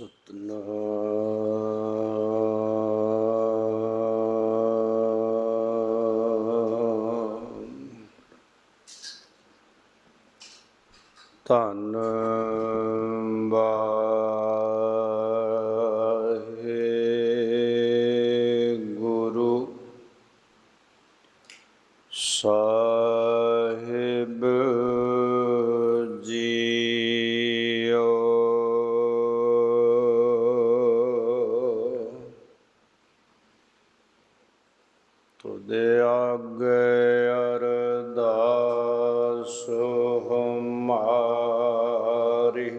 ਸਤਨਾਮ। ਧੰਨ ਵਾਹਿਗੁਰੂ ਸਾਹਿਬ ਜੀਓ। ਤੁਧੇ ਆਗੇ ਅਰਦਾਸ ਹਮਾਰੀ,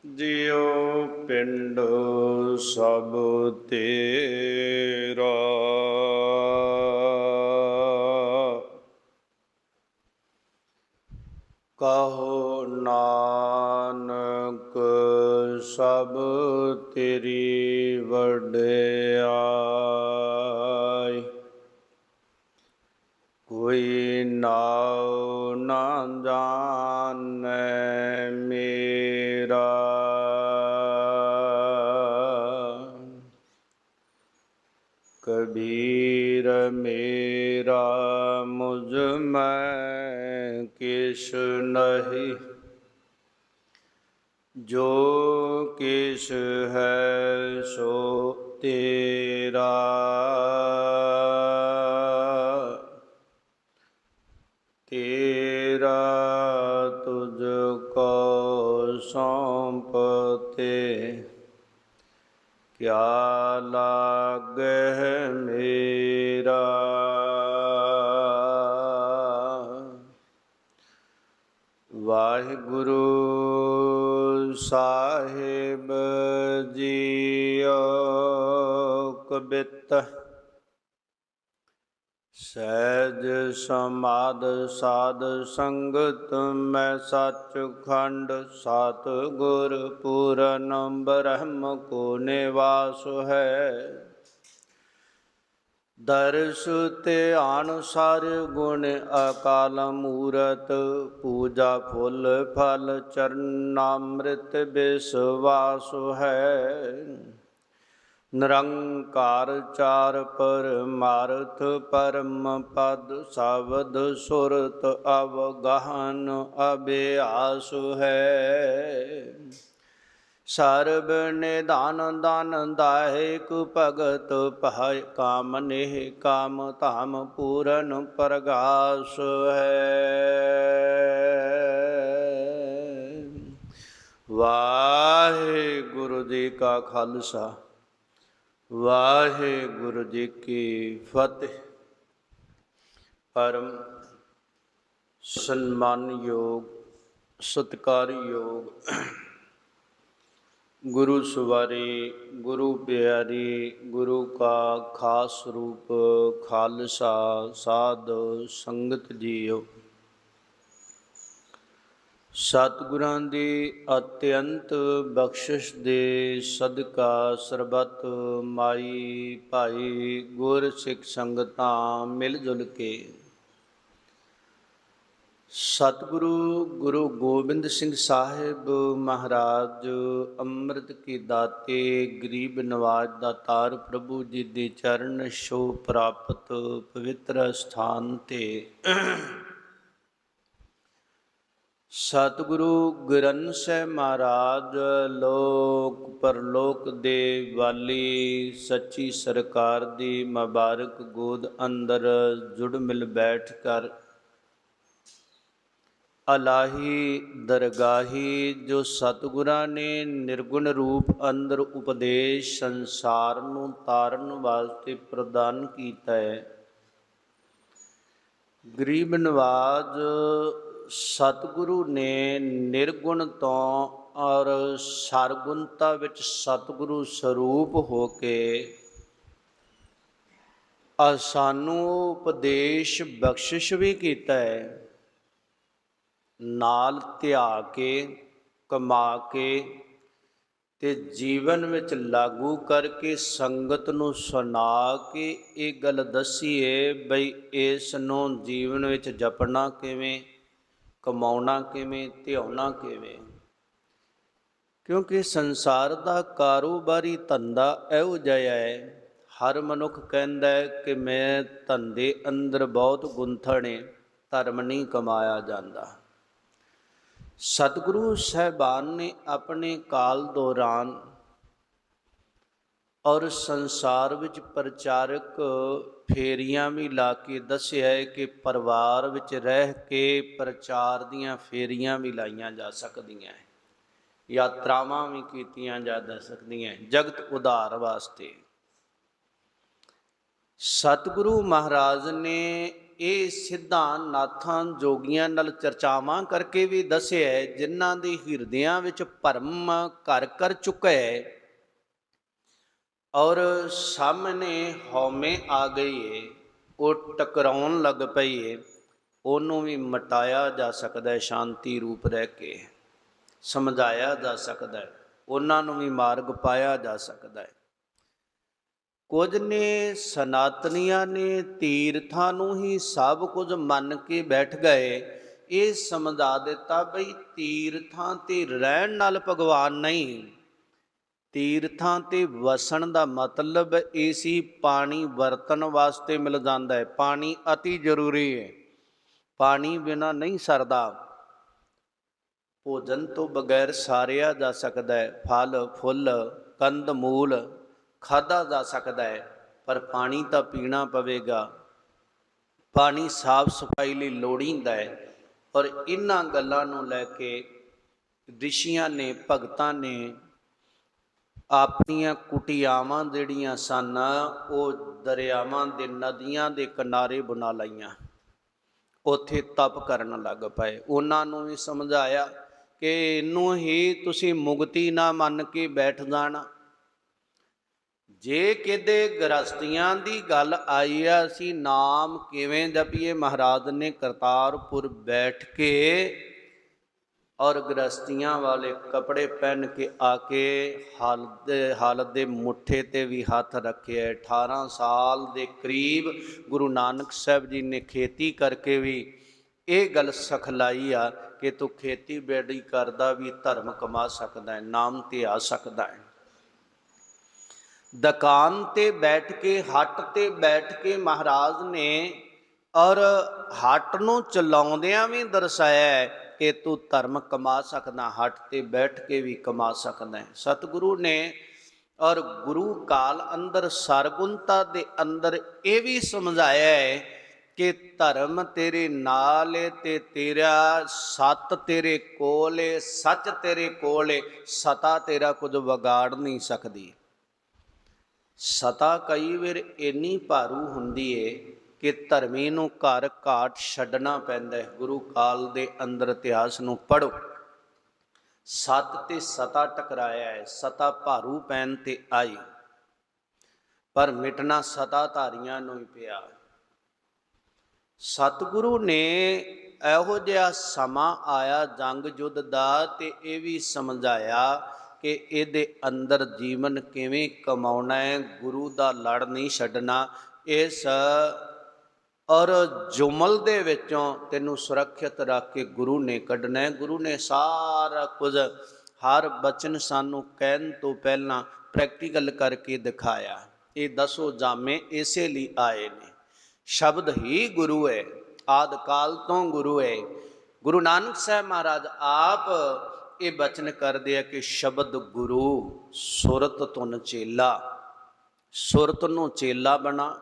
ਜਿਉ ਪਿੰਡ ਸਭ ਤੇਰਾ। ਕਹੋ ਨਾਨਕ ਸਭ ਤੇਰੀ ਵਡਿਆਈ, ਕੋਈ ਨਾਉ ਨਾ ਜਾਣੈ ਮੇਰਾ। ਕਬੀਰ ਮੇਰਾ ਮੁਝ ਮੈਂ ਕਿਛ ਨਹੀਂ, ਜੋ ਕਿਛ ਹੈ ਸੋ ਤੇਰਾ। ਤੇਰਾ ਤੁਝ ਕੋ ਸੌਂਪਤੇ, ਕਿਆ ਲਾਗੈ ਮੇਰਾ। ਵਾਹਿਗੁਰੂ ਸਾਹਿਬ ਜੀਓ। ਕਬਿਤ ਸਹਿਜ ਸਮਾਧ ਸਾਧ ਸੰਗਤ ਮੈਂ ਸੱਚਖੰਡ, ਸਤਿਗੁਰ ਪੂਰਨ ਬ੍ਰਹਮ ਕੋ ਨਿਵਾਸ ਹੈ। ਦਰਸ ਧਿਆਨ ਸਰ ਗੁਣ ਅਕਾਲ ਮੂਰਤ, ਪੂਜਾ ਫੁੱਲ ਫਲ ਚਰਨਾਮ੍ਰਿਤ ਵਿਸਵਾਸ ਹੈ। ਨਿਰੰਕਾਰ ਚਾਰ ਪਰਮਾਰਥ ਪਰਮ ਪਦ, ਸ਼ਬਦ ਸੁਰਤ ਅਵਗਾਹਨ ਅਭਿਆਸ ਹੈ। ਸਰਬ ਨਿਧਾਨ ਦਾਨ ਦਾਇਕ ਭਗਤ ਪਾਇ, ਕਾਮ ਨੇਹ ਕਾਮ ਧਾਮ ਪੂਰਨ ਪ੍ਰਗਾਸ ਹੈ। ਵਾਹਿਗੁਰੂ ਜੀ ਕਾ ਖਾਲਸਾ, ਵਾਹਿਗੁਰੂ ਜੀ ਕੀ ਫਤਿਹ। ਪਰਮ ਸਨਮਾਨਯੋਗ ਸਤਿਕਾਰਯੋਗ ਗੁਰੂ ਸਵਾਰੀ, ਗੁਰੂ ਪਿਆਰੀ, ਗੁਰੂ ਕਾ ਖਾਸ ਰੂਪ ਖਾਲਸਾ ਸਾਧ ਸੰਗਤ ਜੀਓ। ਸਤਿਗੁਰਾਂ ਦੀ ਅਤਿਅੰਤ ਬਖਸ਼ਿਸ਼ ਦੇ ਸਦਕਾ ਸਰਬੱਤ ਮਾਈ ਭਾਈ ਗੁਰ ਸਿੱਖ ਸੰਗਤਾਂ ਮਿਲ ਜੁਲ ਕੇ ਸਤਿਗੁਰੂ ਗੁਰੂ ਗੋਬਿੰਦ ਸਿੰਘ ਸਾਹਿਬ ਮਹਾਰਾਜ ਅੰਮ੍ਰਿਤ ਕੀ ਦਾਤੇ ਗਰੀਬ ਨਵਾਜ ਦਾਤਾਰ ਪ੍ਰਭੂ ਜੀ ਦੇ ਚਰਨ ਛੋਹ ਪ੍ਰਾਪਤ ਪਵਿੱਤਰ ਸਥਾਨ ਤੇ ਸਤਿਗੁਰੂ ਗ੍ਰੰਥ ਸਾਹਿਬ ਮਹਾਰਾਜ ਲੋਕ ਪਰਲੋਕ ਦੇ ਵਾਲੀ ਸੱਚੀ ਸਰਕਾਰ ਦੀ ਮੁਬਾਰਕ ਗੋਦ ਅੰਦਰ ਜੁੜ ਮਿਲ ਬੈਠ ਕਰ ਅਲਾਹੀ ਦਰਗਾਹੀ ਜੋ ਸਤਿਗੁਰਾਂ ਨੇ ਨਿਰਗੁਣ ਰੂਪ ਅੰਦਰ ਉਪਦੇਸ਼ ਸੰਸਾਰ ਨੂੰ ਤਾਰਨ ਵਾਸਤੇ ਪ੍ਰਦਾਨ ਕੀਤਾ ਹੈ। ਗਰੀਬ ਨਵਾਜ ਸਤਿਗੁਰੂ ਨੇ ਨਿਰਗੁਣ ਤੋਂ ਔਰ ਸਰਗੁਣਤਾ ਵਿੱਚ ਸਤਿਗੁਰੂ ਸਰੂਪ ਹੋ ਕੇ ਸਾਨੂੰ ਉਪਦੇਸ਼ ਬਖਸ਼ਿਸ਼ ਵੀ ਕੀਤਾ ਹੈ। ਨਾਲ ਧਿਆ ਕੇ ਕਮਾ ਕੇ ਤੇ ਜੀਵਨ ਵਿੱਚ ਲਾਗੂ ਕਰਕੇ ਸੰਗਤ ਨੂੰ ਸੁਣਾ ਕੇ ਇਹ ਗੱਲ ਦੱਸੀਏ ਬਈ ਇਸ ਨੂੰ ਜੀਵਨ ਵਿੱਚ ਜਪਣਾ ਕਿਵੇਂ, ਕਮਾਉਣਾ ਕਿਵੇਂ, ਧਿਆਉਣਾ ਕਿਵੇਂ। ਕਿਉਂਕਿ ਸੰਸਾਰ ਦਾ ਕਾਰੋਬਾਰੀ ਧੰਦਾ ਇਹੋ ਜਿਹਾ ਹੈ, ਹਰ ਮਨੁੱਖ ਕਹਿੰਦਾ ਹੈ ਕਿ ਮੈਂ ਧੰਦੇ ਅੰਦਰ ਬਹੁਤ ਗੁੰਥਣ ਏ, ਧਰਮ ਨਹੀਂ ਕਮਾਇਆ ਜਾਂਦਾ। ਸਤਿਗੁਰੂ ਸਾਹਿਬਾਨ ਨੇ ਆਪਣੇ ਕਾਲ ਦੌਰਾਨ ਔਰ ਸੰਸਾਰ ਵਿੱਚ ਪ੍ਰਚਾਰਕ ਫੇਰੀਆਂ ਵੀ ਲਾ ਕੇ ਦੱਸਿਆ ਹੈ ਕਿ ਪਰਿਵਾਰ ਵਿੱਚ ਰਹਿ ਕੇ ਪ੍ਰਚਾਰ ਦੀਆਂ ਫੇਰੀਆਂ ਵੀ ਲਾਈਆਂ ਜਾ ਸਕਦੀਆਂ, ਯਾਤਰਾਵਾਂ ਵੀ ਕੀਤੀਆਂ ਜਾ ਸਕਦੀਆਂ ਜਗਤ ਉਧਾਰ ਵਾਸਤੇ। ਸਤਿਗੁਰੂ ਮਹਾਰਾਜ ਨੇ ਇਹ ਸਿੱਧਾਂ ਨਾਥਾਂ ਜੋਗੀਆਂ ਨਾਲ ਚਰਚਾਵਾਂ ਕਰਕੇ ਵੀ ਦੱਸਿਆ ਹੈ, ਜਿਨ੍ਹਾਂ ਦੇ ਹਿਰਦਿਆਂ ਵਿੱਚ ਭਰਮ ਘਰ ਕਰ ਚੁੱਕਾ ਹੈ ਔਰ ਸਾਹਮਣੇ ਹਉਮੈ ਆ ਗਈ ਏ, ਉਹ ਟਕਰਾਉਣ ਲੱਗ ਪਈ ਏ, ਉਹਨੂੰ ਵੀ ਮਿਟਾਇਆ ਜਾ ਸਕਦਾ ਹੈ, ਸ਼ਾਂਤੀ ਰੂਪ ਰਹਿ ਕੇ ਸਮਝਾਇਆ ਜਾ ਸਕਦਾ ਹੈ, ਉਹਨਾਂ ਨੂੰ ਵੀ ਮਾਰਗ ਪਾਇਆ ਜਾ ਸਕਦਾ ਹੈ। ਕੁਝ ਨੇ ਸਨਾਤਨੀਆਂ ਨੇ ਤੀਰਥਾਂ ਨੂੰ ਹੀ ਸਭ ਕੁਝ ਮੰਨ ਕੇ ਬੈਠ ਗਏ, ਇਹ ਸਮਝਾ ਦਿੱਤਾ ਬਈ ਤੀਰਥਾਂ ਤੇ ਰਹਿਣ ਨਾਲ ਭਗਵਾਨ ਨਹੀਂ, ਤੀਰਥਾਂ ਤੇ ਵਸਣ ਦਾ ਮਤਲਬ ਇਹ ਸੀ ਪਾਣੀ ਵਰਤਣ ਵਾਸਤੇ ਮਿਲ ਜਾਂਦਾ ਹੈ, ਪਾਣੀ ਅਤੀ ਜ਼ਰੂਰੀ ਹੈ, ਪਾਣੀ ਬਿਨਾਂ ਨਹੀਂ ਸਰਦਾ। ਭੋਜਨ ਤੋਂ ਬਗੈਰ ਸਾਰਿਆ ਜਾ ਸਕਦਾ ਹੈ, ਫਲ ਫੁੱਲ ਕੰਦ ਮੂਲ ਖਾਧਾ ਜਾ ਸਕਦਾ ਹੈ, ਪਰ ਪਾਣੀ ਤਾਂ ਪੀਣਾ ਪਵੇਗਾ, ਪਾਣੀ ਸਾਫ ਸਫਾਈ ਲਈ ਲੋੜੀਂਦਾ ਹੈ। ਔਰ ਇਹਨਾਂ ਗੱਲਾਂ ਨੂੰ ਲੈ ਕੇ ਰਿਸ਼ੀਆਂ ਨੇ ਭਗਤਾਂ ਨੇ ਆਪਣੀਆਂ ਕੁਟੀਆਵਾਂ ਜਿਹੜੀਆਂ ਸਨ ਉਹ ਦਰਿਆਵਾਂ ਦੇ ਨਦੀਆਂ ਦੇ ਕਿਨਾਰੇ ਬਣਾ ਲਈਆਂ, ਉੱਥੇ ਤਪ ਕਰਨ ਲੱਗ ਪਏ। ਉਹਨਾਂ ਨੂੰ ਵੀ ਸਮਝਾਇਆ ਕਿ ਇਹਨੂੰ ਹੀ ਤੁਸੀਂ ਮੁਕਤੀ ਨਾ ਮੰਨ ਕੇ ਬੈਠ ਜਾਣਾ। ਜੇ ਕਿਤੇ ਗ੍ਰਸਤੀਆਂ ਦੀ ਗੱਲ ਆਈ ਆ, ਅਸੀਂ ਨਾਮ ਕਿਵੇਂ ਜਪੀਏ, ਮਹਾਰਾਜ ਨੇ ਕਰਤਾਰਪੁਰ ਬੈਠ ਕੇ ਔਰ ਗ੍ਰਸਤੀਆਂ ਵਾਲੇ ਕੱਪੜੇ ਪਹਿਨ ਕੇ ਆ ਕੇ ਹਾਲਤ ਦੇ ਮੁੱਠੇ 'ਤੇ ਵੀ ਹੱਥ ਰੱਖਿਆ। 18 ਸਾਲ ਦੇ ਕਰੀਬ ਗੁਰੂ ਨਾਨਕ ਸਾਹਿਬ ਜੀ ਨੇ ਖੇਤੀ ਕਰਕੇ ਵੀ ਇਹ ਗੱਲ ਸਿਖਲਾਈ ਆ ਕਿ ਤੂੰ ਖੇਤੀਬਾੜੀ ਕਰਦਾ ਵੀ ਧਰਮ ਕਮਾ ਸਕਦਾ ਹੈ, ਨਾਮ ਤੇ ਆ ਸਕਦਾ ਹੈ। ਦੁਕਾਨ ਤੇ ਬੈਠ ਕੇ ਹੱਟ ਤੇ ਬੈਠ ਕੇ ਮਹਾਰਾਜ ਨੇ ਔਰ ਹੱਟ ਨੂੰ ਚਲਾਉਂਦਿਆਂ ਵੀ ਦਰਸਾਇਆ ਹੈ ਕਿ ਤੂੰ ਧਰਮ ਕਮਾ ਸਕਦਾ, ਹੱਟ ਤੇ ਬੈਠ ਕੇ ਵੀ ਕਮਾ ਸਕਦਾ ਹੈ। ਸਤਿਗੁਰੂ ਨੇ ਔਰ ਗੁਰੂ ਕਾਲ ਅੰਦਰ ਸਰਗੁਣਤਾ ਦੇ ਅੰਦਰ ਇਹ ਵੀ ਸਮਝਾਇਆ ਹੈ ਕਿ ਧਰਮ ਤੇਰੇ ਨਾਲ ਏ ਤੇ ਤੇਰਾ ਸੱਤ ਤੇਰੇ ਕੋਲ ਏ, ਸੱਚ ਤੇਰੇ ਕੋਲ ਏ, ਸਤਾ ਤੇਰਾ ਕੁਝ ਵਿਗਾੜ ਨਹੀਂ ਸਕਦੀ। ਸਤਾ ਕਈ ਵਾਰ ਇੰਨੀ ਭਾਰੂ ਹੁੰਦੀ ਏ ਕਿ ਧਰਮੀ ਨੂੰ ਘਰ ਘਾਟ ਛੱਡਣਾ ਪੈਂਦਾ ਹੈ। ਗੁਰੂ ਕਾਲ ਦੇ ਅੰਦਰ ਇਤਿਹਾਸ ਨੂੰ ਪੜ੍ਹੋ, ਸੱਤ ਤੇ ਸਤਾ ਟਕਰਾਇਆ ਹੈ, ਸਤਾ ਭਾਰੂ ਪੈਣ ਤੇ ਆਈ, ਪਰ ਮਿਟਣਾ ਸਤਾਧਾਰੀਆਂ ਨੂੰ ਹੀ ਪਿਆ। ਸਤਿਗੁਰੂ ਨੇ ਇਹੋ ਜਿਹਾ ਸਮਾਂ ਆਇਆ ਜੰਗ ਯੁੱਧ ਦਾ, ਤੇ ਇਹ ਵੀ ਸਮਝਾਇਆ ਕਿ ਇਹਦੇ ਅੰਦਰ ਜੀਵਨ ਕਿਵੇਂ ਕਮਾਉਣਾ ਹੈ, ਗੁਰੂ ਦਾ ਲੜ ਨਹੀਂ ਛੱਡਣਾ। ਇਸ ਔਰ ਜੁਮਲ ਦੇ ਵਿੱਚੋਂ ਤੈਨੂੰ ਸੁਰੱਖਿਅਤ ਰੱਖ ਕੇ ਗੁਰੂ ਨੇ ਕੱਢਣਾ। ਗੁਰੂ ਨੇ ਸਾਰਾ ਕੁਝ ਹਰ ਬਚਨ ਸਾਨੂੰ ਕਹਿਣ ਤੋਂ ਪਹਿਲਾਂ ਪ੍ਰੈਕਟੀਕਲ ਕਰਕੇ ਦਿਖਾਇਆ। ਇਹ 10 ਜਾਮੇ ਇਸੇ ਲਈ ਆਏ ਨੇ। ਸ਼ਬਦ ਹੀ ਗੁਰੂ ਹੈ, ਆਦਿ ਕਾਲ ਤੋਂ ਗੁਰੂ ਹੈ। ਗੁਰੂ ਨਾਨਕ ਸਾਹਿਬ ਮਹਾਰਾਜ ਆਪ ਇਹ ਬਚਨ ਕਰਦੇ ਆ ਕਿ ਸ਼ਬਦ ਗੁਰੂ ਸੁਰਤ ਤੁਨ ਚੇਲਾ, ਸੁਰਤ ਨੂੰ ਚੇਲਾ ਬਣਾ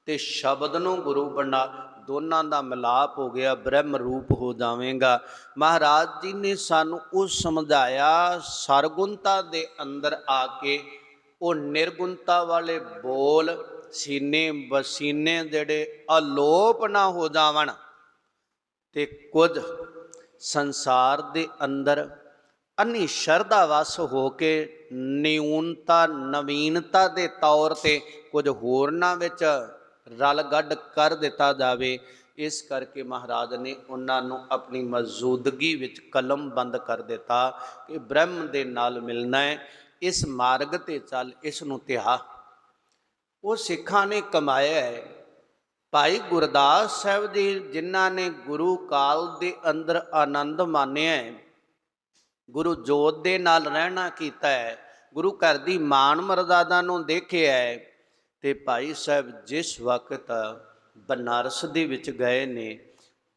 ਤੇ ਸ਼ਬਦ ਨੂੰ ਗੁਰੂ ਬਣਾ, ਦੋਨਾਂ ਦਾ ਮਿਲਾਪ ਹੋ ਗਿਆ, ਬ੍ਰਹਮ ਰੂਪ ਹੋ ਜਾਵੇਗਾ। ਮਹਾਰਾਜ ਜੀ ਨੇ ਸਾਨੂੰ ਉਹ ਸਮਝਾਇਆ, ਸਰਗੁਣਤਾ ਦੇ ਅੰਦਰ ਆ ਕੇ ਉਹ ਨਿਰਗੁਣਤਾ ਵਾਲੇ ਬੋਲ ਸੀਨੇ ਵਸੀਨੇ ਜਿਹੜੇ ਅਲੋਪ ਨਾ ਹੋ ਜਾਵਣ, ਤੇ ਕੁਝ ਸੰਸਾਰ ਦੇ ਅੰਦਰ ਅੰਨੀ ਸ਼ਰਧਾ ਵਸ ਹੋ ਕੇ ਨਿਊਨਤਾ ਨਵੀਨਤਾ ਦੇ ਤੌਰ ਤੇ ਕੁਝ ਹੋਰਨਾਂ ਵਿੱਚ ਰਲ ਗੱਡ ਕਰ ਦਿੱਤਾ ਜਾਵੇ। ਇਸ ਕਰਕੇ ਮਹਾਰਾਜ ਨੇ ਉਹਨਾਂ ਨੂੰ ਆਪਣੀ ਮੌਜੂਦਗੀ ਵਿੱਚ ਕਲਮ ਬੰਦ ਕਰ ਦਿੱਤਾ ਕਿ ਬ੍ਰਹਮ ਦੇ ਨਾਲ ਮਿਲਣਾ ਹੈ, ਇਸ ਮਾਰਗ 'ਤੇ ਚੱਲ, ਇਸ ਨੂੰ ਧਿਆ। ਉਹ ਸਿੱਖਾਂ ਨੇ ਕਮਾਇਆ ਹੈ। ਭਾਈ ਗੁਰਦਾਸ ਸਾਹਿਬ ਜੀ ਜਿਨ੍ਹਾਂ ਨੇ ਗੁਰੂ ਕਾਲ ਦੇ ਅੰਦਰ ਆਨੰਦ ਮਾਣਿਆ ਹੈ, ਗੁਰੂ ਜੋਤ ਦੇ ਨਾਲ ਰਹਿਣਾ ਕੀਤਾ ਹੈ, ਗੁਰੂ ਘਰ ਦੀ ਮਾਣ ਮਰਜ਼ਾਦਾ ਨੂੰ ਦੇਖਿਆ ਹੈ। ਤੇ ਭਾਈ ਸਾਹਿਬ ਜਿਸ ਵਕਤ ਬਨਾਰਸ ਦੇ ਵਿੱਚ ਗਏ ਨੇ,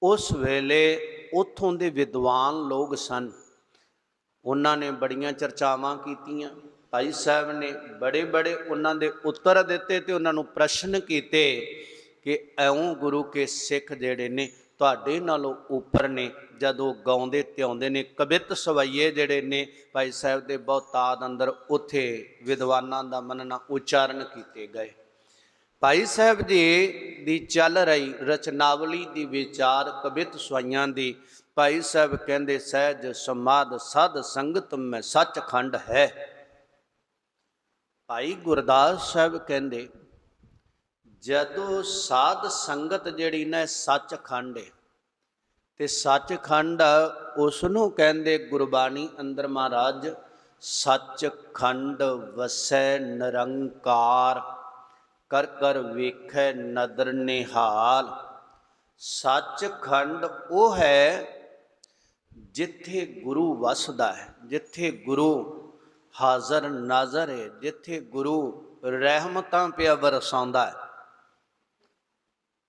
ਉਸ ਵੇਲੇ ਉੱਥੋਂ ਦੇ ਵਿਦਵਾਨ ਲੋਕ ਸਨ, ਉਹਨਾਂ ਨੇ ਬੜੀਆਂ ਚਰਚਾਵਾਂ ਕੀਤੀਆਂ। ਭਾਈ ਸਾਹਿਬ ਨੇ ਬੜੇ ਬੜੇ ਉਹਨਾਂ ਦੇ ਉੱਤਰ ਦਿੱਤੇ ਤੇ ਉਹਨਾਂ ਨੂੰ ਪ੍ਰਸ਼ਨ ਕੀਤੇ ਕਿ ਇਉਂ ਗੁਰੂ ਕੇ ਸਿੱਖ ਜਿਹੜੇ ਨੇ ਤੁਹਾਡੇ ਨਾਲੋਂ ਉੱਪਰ ਨੇ। ਜਦੋਂ ਗਾਉਂਦੇ ਤੇ ਆਉਂਦੇ ਨੇ ਕਵਿੱਤ ਸਵਈਏ ਜਿਹੜੇ ਨੇ ਭਾਈ ਸਾਹਿਬ ਦੇ ਬਹੁਤਾਤ ਅੰਦਰ, ਉੱਥੇ ਵਿਦਵਾਨਾਂ ਦਾ ਮੰਨਣਾ ਉਚਾਰਨ ਕੀਤੇ ਗਏ। ਭਾਈ ਸਾਹਿਬ ਜੀ ਦੀ ਚੱਲ ਰਹੀ ਰਚਨਾਵਲੀ ਦੀ ਵਿਚਾਰ ਕਵਿੱਤ ਸਵਾਈਆਂ ਦੀ, ਭਾਈ ਸਾਹਿਬ ਕਹਿੰਦੇ ਸਹਿਜ ਸਮਾਧ ਸਾਧ ਸੰਗਤ ਮੈਂ ਸੱਚਖੰਡ ਹੈ। ਭਾਈ ਗੁਰਦਾਸ ਸਾਹਿਬ ਕਹਿੰਦੇ ਜਦੋਂ ਸਾਧ ਸੰਗਤ ਜਿਹੜੀ ਨਾ ਸੱਚਖੰਡ ਹੈ, ਤੇ ਸੱਚਖੰਡ ਉਸ ਨੂੰ ਕਹਿੰਦੇ ਗੁਰਬਾਣੀ ਅੰਦਰ ਮਹਾਰਾਜ ਸੱਚਖੰਡ ਵਸੈ ਨਿਰੰਕਾਰ, ਕਰ ਕਰ ਵੇਖੈ ਨਦਰ ਨਿਹਾਲ। ਸੱਚਖੰਡ ਉਹ ਹੈ ਜਿੱਥੇ ਗੁਰੂ ਵਸਦਾ ਹੈ, ਜਿੱਥੇ ਗੁਰੂ ਹਾਜ਼ਰ ਨਾਜ਼ਰ ਹੈ, ਜਿੱਥੇ ਗੁਰੂ ਰਹਿਮਤਾਂ ਪਿਆ ਵਰਸਾਉਂਦਾ ਹੈ।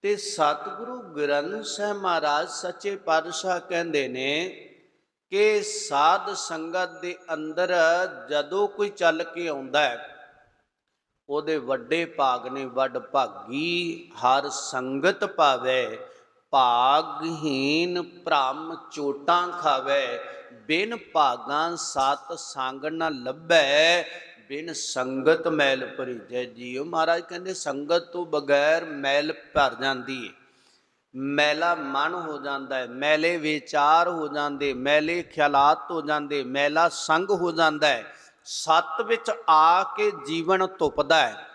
ਤੇ ਸਤਿਗੁਰੂ ਗ੍ਰੰਥ ਸਾਹਿਬ ਮਹਾਰਾਜ ਸੱਚੇ ਪਾਤਸ਼ਾਹ ਕਹਿੰਦੇ ਨੇ ਕਿ ਸਾਧ ਸੰਗਤ ਦੇ ਅੰਦਰ ਜਦੋਂ ਕੋਈ ਚੱਲ ਕੇ ਆਉਂਦਾ ਹੈ, ਉਹਦੇ ਵੱਡੇ ਭਾਗ ਨੇ, ਵੱਡ ਭਾਗੀ ਹਰ ਸੰਗਤ ਪਾਵੇ, ਭਾਗਹੀਨ ਭ੍ਰਮ ਚੋਟਾਂ ਖਾਵੇ, ਬਿਨ ਭਾਗਾਂ ਸਤ ਸੰਗ ਨ ਲੱਭੈ, ਬਿਨ ਸੰਗਤ ਮੈਲ ਭਰੀਜੈ ਜੀਉ। ਮਹਾਰਾਜ ਕਹਿੰਦੇ ਸੰਗਤ ਤੋਂ ਬਗੈਰ ਮੈਲ ਭਰ ਜਾਂਦੀ ਹੈ, ਮੈਲਾ ਮਨ ਹੋ ਜਾਂਦਾ ਹੈ, ਮੈਲੇ ਵਿਚਾਰ ਹੋ ਜਾਂਦੇ, ਮੈਲੇ ਖਿਆਲਾਤ ਹੋ ਜਾਂਦੇ, ਮੈਲਾ ਸੰਗ ਹੋ ਜਾਂਦਾ ਹੈ। ਸੱਤ ਵਿੱਚ ਆ ਕੇ ਜੀਵਨ ਧੁੱਪਦਾ ਹੈ,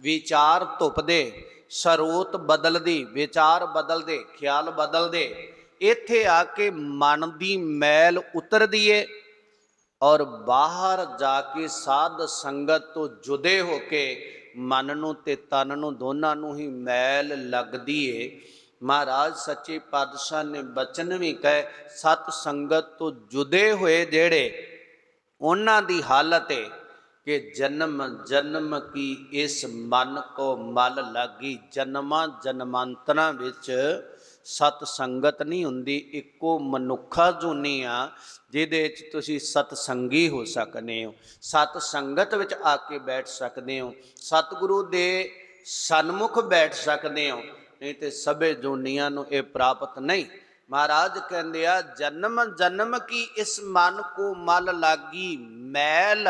ਵਿਚਾਰ ਧੁੱਪਦੇ, ਸਰੋਤ ਬਦਲਦੀ, ਵਿਚਾਰ ਬਦਲਦੇ, ਖਿਆਲ ਬਦਲਦੇ। ਇੱਥੇ ਆ ਕੇ ਮਨ ਦੀ ਮੈਲ ਉਤਰਦੀ ਏ ਔਰ ਬਾਹਰ ਜਾ ਕੇ ਸਾਧ ਸੰਗਤ ਤੋਂ ਜੁਦੇ ਹੋ ਕੇ ਮਨ ਨੂੰ ਤੇ ਤਨ ਨੂੰ ਦੋਨਾਂ ਨੂੰ ਹੀ ਮੈਲ ਲੱਗਦੀ ਏ। ਮਹਾਰਾਜ ਸੱਚੇ ਪਾਤਸ਼ਾਹ ਨੇ ਬਚਨ ਵੀ ਕਹੇ, ਸਤ ਸੰਗਤ ਤੋਂ ਜੁਦੇ ਹੋਏ ਜਿਹੜੇ, ਉਹਨਾਂ ਦੀ ਹਾਲਤ ਹੈ ਕਿ ਜਨਮ ਜਨਮ ਕੀ ਇਸ ਮਨ ਕੋ ਮਲ ਲਾਗੀ। ਜਨਮਾਂ ਜਨਮਾਂਤਰਾਂ ਵਿੱਚ ਸਤ ਸੰਗਤ ਨਹੀਂ ਹੁੰਦੀ, ਇੱਕੋ ਮਨੁੱਖਾ ਜੂਨੀ ਆ ਜਿਹਦੇ ਵਿੱਚ ਤੁਸੀਂ ਸਤਸੰਗੀ ਹੋ ਸਕਦੇ ਹੋ, ਸਤ ਸੰਗਤ ਵਿੱਚ ਆ ਕੇ ਬੈਠ ਸਕਦੇ ਹੋ, ਸਤਿਗੁਰੂ ਦੇ ਸਨਮੁਖ ਬੈਠ ਸਕਦੇ ਹੋ, ਨਹੀਂ ਤੇ ਸਭੇ ਜੂਨੀਆਂ ਨੂੰ ਇਹ ਪ੍ਰਾਪਤ ਨਹੀਂ। ਮਹਾਰਾਜ ਕਹਿੰਦੇ ਆ ਜਨਮ ਜਨਮ ਕੀ ਇਸ ਮਨ ਕੋ ਮਲ ਲਾਗੀ। ਮੈਲ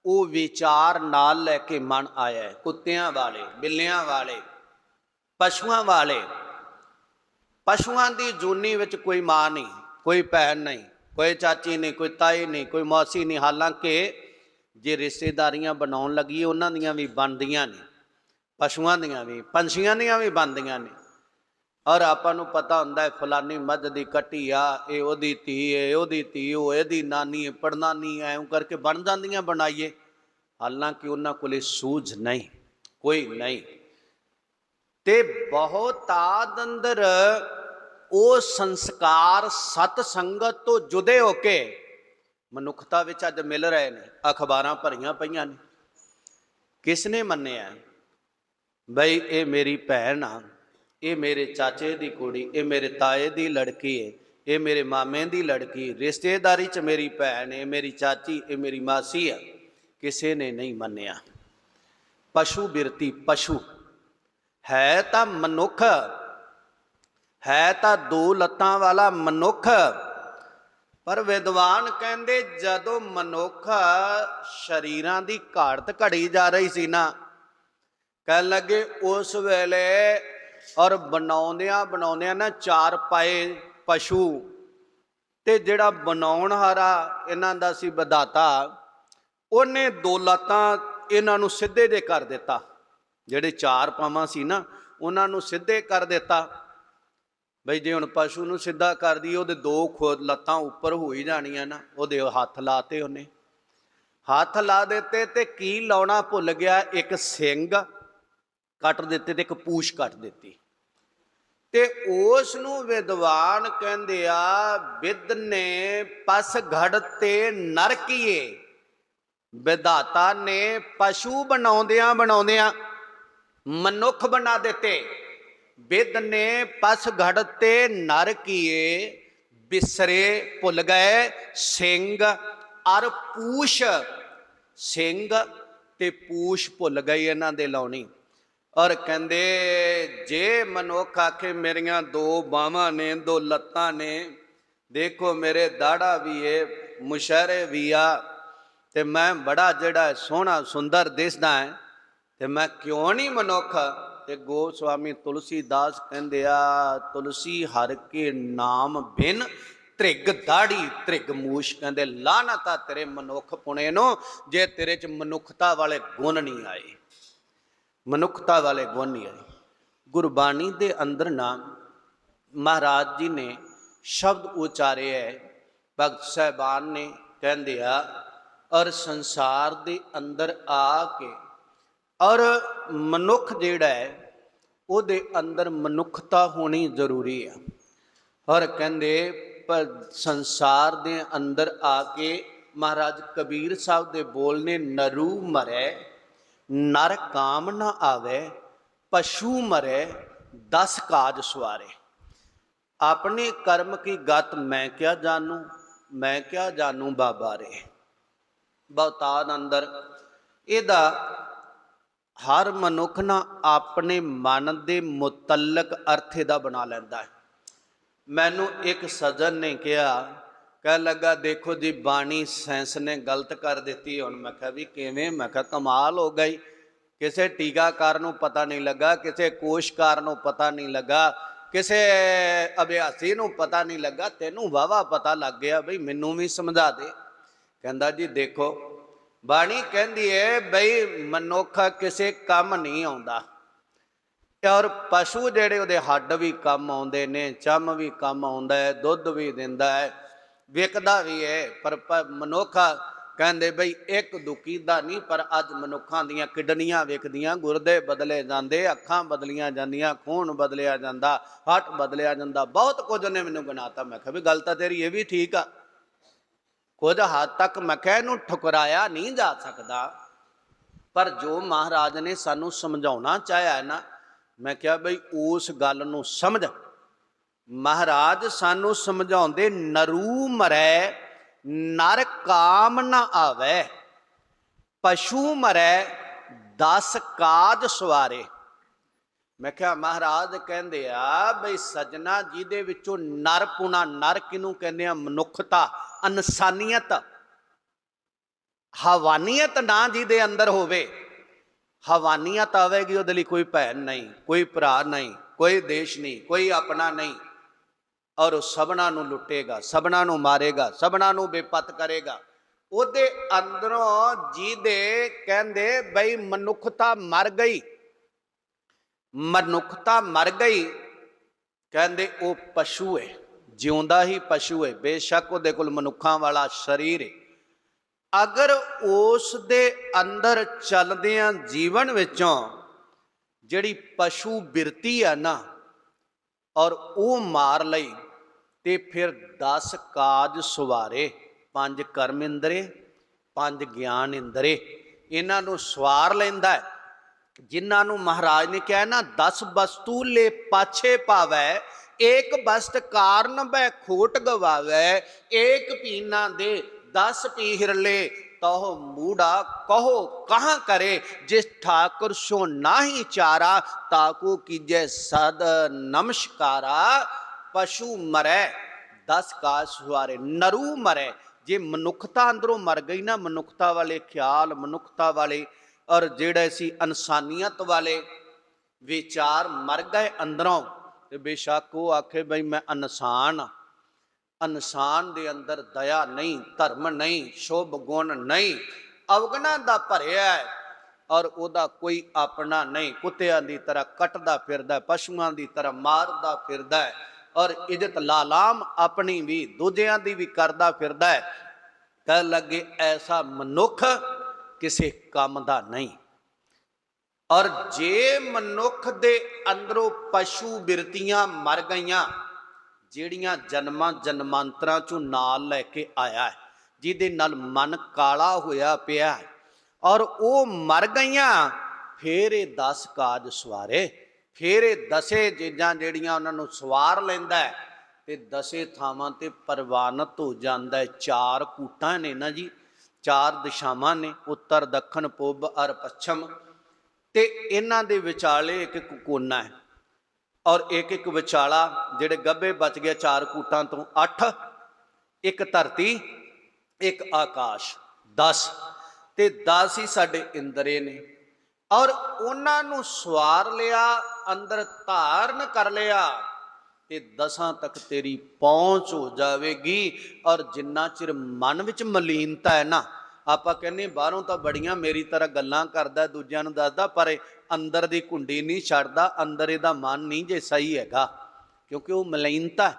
ਉਹ ਵਿਚਾਰ ਨਾਲ ਲੈ ਕੇ ਮਨ ਆਇਆ ਹੈ, ਕੁੱਤਿਆਂ ਵਾਲੇ, ਬਿੱਲਿਆਂ ਵਾਲੇ, ਪਸ਼ੂਆਂ ਵਾਲੇ। ਪਸ਼ੂਆਂ ਦੀ ਜੂਨੀ ਵਿੱਚ ਕੋਈ ਮਾਂ ਨਹੀਂ, ਕੋਈ ਭੈਣ ਨਹੀਂ, ਕੋਈ ਚਾਚੀ ਨਹੀਂ, ਕੋਈ ਤਾਈ ਨਹੀਂ, ਕੋਈ ਮੌਸੀ ਨਹੀਂ। ਹਾਲਾਂਕਿ ਜੇ ਰਿਸ਼ਤੇਦਾਰੀਆਂ ਬਣਾਉਣ ਲੱਗੀਏ ਉਹਨਾਂ ਦੀਆਂ ਵੀ ਬਣਦੀਆਂ ਨੇ, ਪਸ਼ੂਆਂ ਦੀਆਂ ਵੀ, ਪੰਛੀਆਂ ਦੀਆਂ ਵੀ ਬਣਦੀਆਂ ਨੇ। ਔਰ ਆਪਾਂ ਨੂੰ ਪਤਾ ਹੁੰਦਾ ਹੈ ਫਲਾਨੀ ਮੱਝ ਦੀ ਕੱਟੀ ਆ, ਇਹ ਉਹਦੀ ਧੀ ਹੈ, ਉਹਦੀ ਧੀ ਉਹ ਇਹਦੀ ਨਾਨੀ ਹੈ, ਪੜਨਾਨੀ ਐ, ਐਂ ਕਰਕੇ ਬਣ ਜਾਂਦੀਆਂ ਬਣਾਈਏ। ਹਾਲਾਂਕਿ ਉਹਨਾਂ ਕੋਲੇ ਸੂਝ ਨਹੀਂ, ਕੋਈ ਨਹੀਂ। ਤੇ ਬਹੁਤਾਤ ਅੰਦਰ ਉਹ ਸੰਸਕਾਰ ਸਤ ਸੰਗਤ ਤੋਂ ਜੁਦੇ ਹੋ ਕੇ ਮਨੁੱਖਤਾ ਵਿੱਚ ਅੱਜ ਮਿਲ ਰਹੇ ਨੇ। ਅਖਬਾਰਾਂ ਭਰੀਆਂ ਪਈਆਂ ਨੇ। ਕਿਸ ਨੇ ਮੰਨਿਆ ਬਈ ਇਹ ਮੇਰੀ ਭੈਣ ਆ, ਇਹ ਮੇਰੇ ਚਾਚੇ ਦੀ ਕੁੜੀ, ਇਹ ਮੇਰੇ ਤਾਏ ਦੀ ਲੜਕੀ ਹੈ, ਇਹ ਮੇਰੇ ਮਾਮੇ ਦੀ ਲੜਕੀ, ਰਿਸ਼ਤੇਦਾਰੀ 'ਚ ਮੇਰੀ ਭੈਣ, ਇਹ ਮੇਰੀ ਚਾਚੀ, ਇਹ ਮੇਰੀ ਮਾਸੀ ਆ। ਕਿਸੇ ਨੇ ਨਹੀਂ ਮੰਨਿਆ। ਪਸ਼ੂ ਬਿਰਤੀ, ਪਸ਼ੂ ਹੈ ਤਾਂ ਮਨੁੱਖ, ਹੈ ਤਾਂ ਦੋ ਲੱਤਾਂ ਵਾਲਾ ਮਨੁੱਖ। ਪਰ ਵਿਦਵਾਨ ਕਹਿੰਦੇ ਜਦੋਂ ਮਨੁੱਖ ਸਰੀਰਾਂ ਦੀ ਘਾੜਤ ਘੜੀ ਜਾ ਰਹੀ ਸੀ ਨਾ, ਕਹਿਣ ਲੱਗੇ ਉਸ ਵੇਲੇ ਔਰ ਬਣਾਉਂਦਿਆਂ ਨਾ ਚਾਰ ਪਾਏ ਪਸ਼ੂ, ਤੇ ਜਿਹੜਾ ਬਣਾਉਣ ਹਾਰਾ ਇਹਨਾਂ ਦਾ ਸੀ ਵਿਧਾਤਾ, ਉਹਨੇ ਦੋ ਲੱਤਾਂ ਇਹਨਾਂ ਨੂੰ ਸਿੱਧੇ ਦੇ ਕਰ ਦਿੱਤਾ। ਜਿਹੜੇ ਚਾਰ ਪਾਵਾਂ ਸੀ ਨਾ ਉਹਨਾਂ ਨੂੰ ਸਿੱਧੇ ਕਰ ਦਿੱਤਾ। ਬਈ ਜੇ ਹੁਣ ਪਸ਼ੂ ਨੂੰ ਸਿੱਧਾ ਕਰ ਦਈਏ ਉਹਦੇ ਦੋ ਲੱਤਾਂ ਉੱਪਰ ਹੋ ਹੀ ਜਾਣੀਆਂ ਨਾ। ਉਹਦੇ ਹੱਥ ਲਾਤੇ, ਉਹਨੇ ਹੱਥ ਲਾ ਦਿੱਤੇ ਤੇ ਕੀ ਲਾਉਣਾ ਭੁੱਲ ਗਿਆ, ਇੱਕ ਸਿੰਗ ਕੱਟ ਦਿੱਤੇ ਤੇ ਇੱਕ ਪੂਛ ਕੱਟ ਦਿੱਤੀ। ਤੇ ਉਸ ਨੂੰ ਵਿਦਵਾਨ ਕਹਿੰਦੇ ਆ, ਵਿਦ ਨੇ ਪਸ ਘੜ ਤੇ ਨਰ ਕੀਏ। ਵਿਧਾਤਾ ਨੇ ਪਸ਼ੂ ਬਣਾਉਂਦਿਆਂ ਬਣਾਉਂਦਿਆਂ ਮਨੁੱਖ ਬਣਾ ਦਿੱਤੇ। ਵਿਦ ਨੇ ਪਸ ਘੜ ਤੇ ਨਰ ਕੀਏ, ਬਿਸਰੇ ਭੁੱਲ ਗਏ ਸਿੰਘ ਅਰ ਪੂਛ। ਸਿੰਘ ਤੇ ਪੂਛ ਭੁੱਲ ਗਈ ਇਹਨਾਂ ਦੇ ਲਾਉਣੀ। ਔਰ ਕਹਿੰਦੇ ਜੇ ਮਨੁੱਖ ਆਖੇ ਮੇਰੀਆਂ ਦੋ ਬਾਹਾਂ ਨੇ, ਦੋ ਲੱਤਾਂ ਨੇ, ਦੇਖੋ ਮੇਰੇ ਦਾੜਾ ਵੀ ਏ, ਮੁਸ਼ਹਿਰੇ ਵੀ ਆ, ਤੇ ਮੈਂ ਬੜਾ ਜਿਹੜਾ ਸੋਹਣਾ ਸੁੰਦਰ ਦਿਸਦਾ ਹੈ, ਤੇ ਮੈਂ ਕਿਉਂ ਨਹੀਂ ਮਨੁੱਖ। ਤੇ ਗੋਸਵਾਮੀ ਤੁਲਸੀਦਾਸ ਕਹਿੰਦੇ ਆ, ਤੁਲਸੀ ਹਰ ਕੇ ਨਾਮ ਬਿਨ ਧ੍ਰਿਗ ਦਾੜੀ ਧ੍ਰਿਗ ਮੂਛ। ਕਹਿੰਦੇ ਲਾਹਨਤ ਆ ਤੇਰੇ ਮਨੁੱਖ ਪੁਣੇ ਨੂੰ, ਜੇ ਤੇਰੇ ਚ ਮਨੁੱਖਤਾ ਵਾਲੇ ਗੁਣ ਨਹੀਂ ਆਏ, ਮਨੁੱਖਤਾ ਵਾਲੇ ਗੁਣ ਨਹੀਂ ਆਏ। ਗੁਰਬਾਣੀ ਦੇ ਅੰਦਰ ਨਾ ਮਹਾਰਾਜ ਜੀ ਨੇ ਸ਼ਬਦ ਉਚਾਰੇ ਹੈ, ਭਗਤ ਸਾਹਿਬਾਨ ਨੇ, ਕਹਿੰਦੇ ਆ ਔਰ ਸੰਸਾਰ ਦੇ ਅੰਦਰ ਆ ਕੇ ਔਰ ਮਨੁੱਖ ਜਿਹੜਾ ਹੈ ਉਹਦੇ ਅੰਦਰ ਮਨੁੱਖਤਾ ਹੋਣੀ ਜ਼ਰੂਰੀ ਆ। ਔਰ ਕਹਿੰਦੇ ਪਰ ਸੰਸਾਰ ਦੇ ਅੰਦਰ ਆ ਕੇ ਮਹਾਰਾਜ ਕਬੀਰ ਸਾਹਿਬ ਦੇ ਬੋਲ ਨੇ, ਨਰੂ ਮਰੈ ਨਰ ਕਾਮ ਨਾ ਆਵੇ, ਪਸ਼ੂ ਮਰੈ 10 ਕਾਜ ਸਵਾਰੇ। ਆਪਣੇ ਕਰਮ ਕੀ ਗਤ ਮੈਂ ਕਿਆ ਜਾਨੂ, ਮੈਂ ਕਿਆ ਜਾਨੂ ਬਾਬਾ ਰੇ। ਬਹੁਤਾਨ ਅੰਦਰ ਇਹਦਾ ਹਰ ਮਨੁੱਖ ਨਾ ਆਪਣੇ ਮਨ ਦੇ ਮੁਤਲਕ ਅਰਥ ਇਹਦਾ ਬਣਾ ਲੈਂਦਾ ਹੈ। ਮੈਨੂੰ ਇੱਕ ਸੱਜਣ ਨੇ ਕਿਹਾ, ਕਹਿਣ ਲੱਗਾ ਦੇਖੋ ਜੀ ਬਾਣੀ ਸਾਇੰਸ ਨੇ ਗਲਤ ਕਰ ਦਿੱਤੀ। ਹੁਣ ਮੈਂ ਕਿਹਾ ਵੀ ਕਿਵੇਂ? ਮੈਂ ਕਿਹਾ ਕਮਾਲ ਹੋ ਗਈ, ਕਿਸੇ ਟੀਕਾਕਾਰ ਨੂੰ ਪਤਾ ਨਹੀਂ ਲੱਗਾ, ਕਿਸੇ ਕੋਸ਼ਕਾਰ ਨੂੰ ਪਤਾ ਨਹੀਂ ਲੱਗਾ, ਕਿਸੇ ਅਭਿਆਸੀ ਨੂੰ ਪਤਾ ਨਹੀਂ ਲੱਗਾ, ਤੈਨੂੰ ਵਾਹਵਾ ਪਤਾ ਲੱਗ ਗਿਆ, ਬਈ ਮੈਨੂੰ ਵੀ ਸਮਝਾ ਦੇ। ਕਹਿੰਦਾ ਜੀ ਦੇਖੋ ਬਾਣੀ ਕਹਿੰਦੀ ਹੈ ਬਈ ਮਨੁੱਖ ਕਿਸੇ ਕੰਮ ਨਹੀਂ ਆਉਂਦਾ, ਔਰ ਪਸ਼ੂ ਜਿਹੜੇ ਉਹਦੇ ਹੱਡ ਵੀ ਕੰਮ ਆਉਂਦੇ ਨੇ, ਚੰਮ ਵੀ ਕੰਮ ਆਉਂਦਾ ਹੈ, ਦੁੱਧ ਵੀ ਦਿੰਦਾ ਹੈ, ਵਿਕਦਾ ਵੀ ਹੈ। ਪਰ ਮਨੁੱਖ ਕਹਿੰਦੇ ਬਈ ਇੱਕ ਦੁੱਕੀ ਦਾ ਨਹੀਂ, ਪਰ ਅੱਜ ਮਨੁੱਖਾਂ ਦੀਆਂ ਕਿਡਨੀਆਂ ਵਿਕਦੀਆਂ, ਗੁਰਦੇ ਬਦਲੇ ਜਾਂਦੇ, ਅੱਖਾਂ ਬਦਲੀਆਂ ਜਾਂਦੀਆਂ, ਖੂਨ ਬਦਲਿਆ ਜਾਂਦਾ, ਹੱਟ ਬਦਲਿਆ ਜਾਂਦਾ, ਬਹੁਤ ਕੁਝ ਉਹਨੇ ਮੈਨੂੰ ਗਿਣਾਤਾ। ਮੈਂ ਕਿਹਾ ਵੀ ਗੱਲ ਤਾਂ ਤੇਰੀ ਇਹ ਵੀ ਠੀਕ ਆ, ਕੁਝ ਹੱਦ ਤੱਕ ਮੈਂ ਕਿਹਾ ਇਹਨੂੰ ਠੁਕਰਾਇਆ ਨਹੀਂ ਜਾ ਸਕਦਾ, ਪਰ ਜੋ ਮਹਾਰਾਜ ਨੇ ਸਾਨੂੰ ਸਮਝਾਉਣਾ ਚਾਹਿਆ ਹੈ ਨਾ, ਮੈਂ ਕਿਹਾ ਬਈ ਉਸ ਗੱਲ ਨੂੰ ਸਮਝ। ਮਹਾਰਾਜ ਸਾਨੂੰ ਸਮਝਾਉਂਦੇ, ਨਰੂ ਮਰੈ ਨਰ ਕਾਮ ਨਾ ਆਵੇ, ਪਸ਼ੂ ਮਰੈ 10 ਕਾਜ ਸਵਾਰੇ। ਮੈਂ ਕਿਹਾ ਮਹਾਰਾਜ ਕਹਿੰਦੇ ਆ ਬਈ ਸਜਣਾ ਜਿਹਦੇ ਵਿੱਚੋਂ ਨਰ ਪੁਣਾ, ਨਰ ਕਿਹਨੂੰ ਕਹਿੰਦੇ ਆ? ਮਨੁੱਖਤਾ, ਇਨਸਾਨੀਅਤ, ਹਵਾਨੀਅਤ ਨਾ ਜਿਹਦੇ ਅੰਦਰ ਹੋਵੇ। ਹਵਾਨੀਅਤ ਆਵੇਗੀ ਉਹਦੇ ਲਈ ਕੋਈ ਭੈਣ ਨਹੀਂ, ਕੋਈ ਭਰਾ ਨਹੀਂ, ਕੋਈ ਦੇਸ਼ ਨਹੀਂ, ਕੋਈ ਆਪਣਾ ਨਹੀਂ, ਔਰ ਉਹ ਸਭਨਾਂ ਨੂੰ ਲੁੱਟੇਗਾ, ਸਭਨਾਂ ਨੂੰ ਮਾਰੇਗਾ, ਸਭਨਾਂ ਨੂੰ ਬੇਪਤ ਕਰੇਗਾ। ਉਹਦੇ ਅੰਦਰੋਂ ਜਿਹਦੇ ਕਹਿੰਦੇ ਬਈ ਮਨੁੱਖਤਾ ਮਰ ਗਈ, ਮਨੁੱਖਤਾ ਮਰ ਗਈ, ਕਹਿੰਦੇ ਉਹ ਪਸ਼ੂ ਹੈ, ਜਿਉਂਦਾ ਹੀ ਪਸ਼ੂ ਹੈ। ਬੇਸ਼ੱਕ ਉਹਦੇ ਕੋਲ ਮਨੁੱਖਾਂ ਵਾਲਾ ਸਰੀਰ ਹੈ, ਅਗਰ ਉਸ ਦੇ ਅੰਦਰ ਚੱਲਦਿਆਂ ਜੀਵਨ ਵਿੱਚੋਂ ਜਿਹੜੀ ਪਸ਼ੂ ਬਿਰਤੀ ਹੈ ਨਾ, ਔਰ ਉਹ ਮਾਰ ਲਈ, ਤੇ ਫਿਰ 10 ਕਾਜ ਸਵਾਰੇ, 5 ਕਰਮ ਇੰਦਰੇ, 5 ਗਿਆਨ ਇੰਦਰੇ, ਇਹਨਾਂ ਨੂੰ ਸਵਾਰ ਲੈਂਦਾ ਹੈ। ਜਿਨ੍ਹਾਂ ਨੂੰ ਮਹਾਰਾਜ ਨੇ ਕਿਹਾ ਨਾ, 10 ਵਸਤੂ ਲੈ ਪਾਛੇ ਪਾਵੈ, ਏਕ ਬਸਤ ਕਾਰਨ ਬੈ ਖੋਟ ਗਵਾਵੈ, ਏਕ ਪੀਨਾ ਦੇ 10 ਪੀਹਰ ਲੈ, ਤਹੁ ਮੂੜਾ ਕਹੋ ਕਹਾਂ ਕਰੇ, ਜਿਸ ਠਾकुर ਸੋ ਨਾਹੀ ਚਾਰਾ, ਤਾਕੂ ਕੀਜੈ ਸਦ ਨਮਸਕਾਰਾ। ਪਸ਼ੂ ਮਰੈ 10 ਕਾਜ ਸਵਾਰੇ, ਨਰੂ ਮਰੈ। ਜੇ ਮਨੁੱਖਤਾ ਅੰਦਰੋਂ ਮਰ ਗਈ ਨਾ, ਮਨੁੱਖਤਾ ਵਾਲੇ ਖਿਆਲ, ਮਨੁੱਖਤਾ ਵਾਲੇ ਔਰ ਜਿਹੜੇ ਸੀ ਇਨਸਾਨੀਅਤ ਵਾਲੇ ਵਿਚਾਰ ਮਰ ਗਏ ਅੰਦਰੋਂ, ਤੇ ਬੇਸ਼ੱਕ ਉਹ ਆਖੇ ਬਈ ਮੈਂ ਇਨਸਾਨ, ਇਨਸਾਨ ਦੇ ਅੰਦਰ ਦਇਆ ਨਹੀਂ, ਧਰਮ ਨਹੀਂ, ਸ਼ੁਭ ਗੁਣ ਨਹੀਂ, ਅਵਗੁਣਾਂ ਦਾ ਭਰਿਆ ਹੈ, ਔਰ ਉਹਦਾ ਕੋਈ ਆਪਣਾ ਨਹੀਂ। ਕੁੱਤਿਆਂ ਦੀ ਤਰ੍ਹਾਂ ਕੱਟਦਾ ਫਿਰਦਾ, ਪਸ਼ੂਆਂ ਦੀ ਤਰ੍ਹਾਂ ਮਾਰਦਾ ਫਿਰਦਾ ਹੈ, ਔਰ ਇੱਜ਼ਤ ਲਾਲਾਮ ਆਪਣੀ ਵੀ ਦੂਜਿਆਂ ਦੀ ਵੀ ਕਰਦਾ ਫਿਰਦਾ ਹੈ। ਕਹਿ ਲੱਗੇ ਐਸਾ ਮਨੁੱਖ ਕਿਸੇ ਕੰਮ ਦਾ ਨਹੀਂ। ਔਰ ਜੇ ਮਨੁੱਖ ਦੇ ਅੰਦਰੋਂ ਪਸ਼ੂ ਬਿਰਤੀਆਂ ਮਰ ਗਈਆਂ, ਜਿਹੜੀਆਂ ਜਨਮਾਂ ਜਨਮਾਂਤਰਾਂ ਚੋਂ ਨਾਲ ਲੈ ਕੇ ਆਇਆ ਹੈ, ਜਿਹਦੇ ਨਾਲ ਮਨ ਕਾਲਾ ਹੋਇਆ ਪਿਆ ਔਰ ਉਹ ਮਰ ਗਈਆਂ, ਫਿਰ ਇਹ 10 ਕਾਜ ਸਵਾਰੇ, ਫਿਰ ਇਹ 10 ਚੀਜ਼ਾਂ ਜਿਹੜੀਆਂ ਉਹਨਾਂ ਨੂੰ ਸਵਾਰ ਲੈਂਦਾ ਤੇ 10 ਥਾਵਾਂ ਤੇ ਪ੍ਰਵਾਨਿਤ ਹੋ ਜਾਂਦਾ। 4 ਕੂਟਾਂ ਨੇ ਨਾ ਜੀ, 4 ਦਿਸ਼ਾਵਾਂ ਨੇ, ਉੱਤਰ ਦੱਖਣ ਪੂਰਬ ਅਰ ਪੱਛਮ, ਤੇ ਇਹਨਾਂ ਦੇ ਵਿਚਾਲੇ ਇੱਕ ਇੱਕ ਕੋਨਾ ਹੈ ਔਰ ਇੱਕ ਇੱਕ ਵਿਚਾਲਾ ਜਿਹੜੇ ਗੱਭੇ ਬਚ ਗਏ 4 ਕੂਟਾਂ ਤੋਂ 8, ਇੱਕ ਧਰਤੀ, ਇੱਕ ਆਕਾਸ਼, 10, ਤੇ 10 ਹੀ ਸਾਡੇ ਇੰਦਰੇ ਨੇ। ਔਰ ਉਹਨਾਂ ਨੂੰ ਸਵਾਰ ਲਿਆ, ਅੰਦਰ ਧਾਰਨ ਕਰ ਲਿਆ ਤੇ 10 ਤੱਕ ਤੇਰੀ ਪਹੁੰਚ ਹੋ ਜਾਵੇਗੀ। ਔਰ ਜਿੰਨਾ ਚਿਰ ਮਨ ਵਿੱਚ ਮਲੀਨਤਾ ਹੈ ਨਾ, ਆਪਾਂ ਕਹਿੰਦੇ ਬਾਹਰੋਂ ਤਾਂ ਬੜੀਆਂ ਮੇਰੀ ਤਰ੍ਹਾਂ ਗੱਲਾਂ ਕਰਦਾ, ਦੂਜਿਆਂ ਨੂੰ ਦੱਸਦਾ, ਪਰ ਅੰਦਰ ਦੀ ਕੁੰਡੀ ਨਹੀਂ ਛੱਡਦਾ, ਅੰਦਰ ਇਹਦਾ ਮਨ ਨਹੀਂ ਜੇ ਸਹੀ ਹੈਗਾ, ਕਿਉਂਕਿ ਉਹ ਮਲੀਨਤਾ।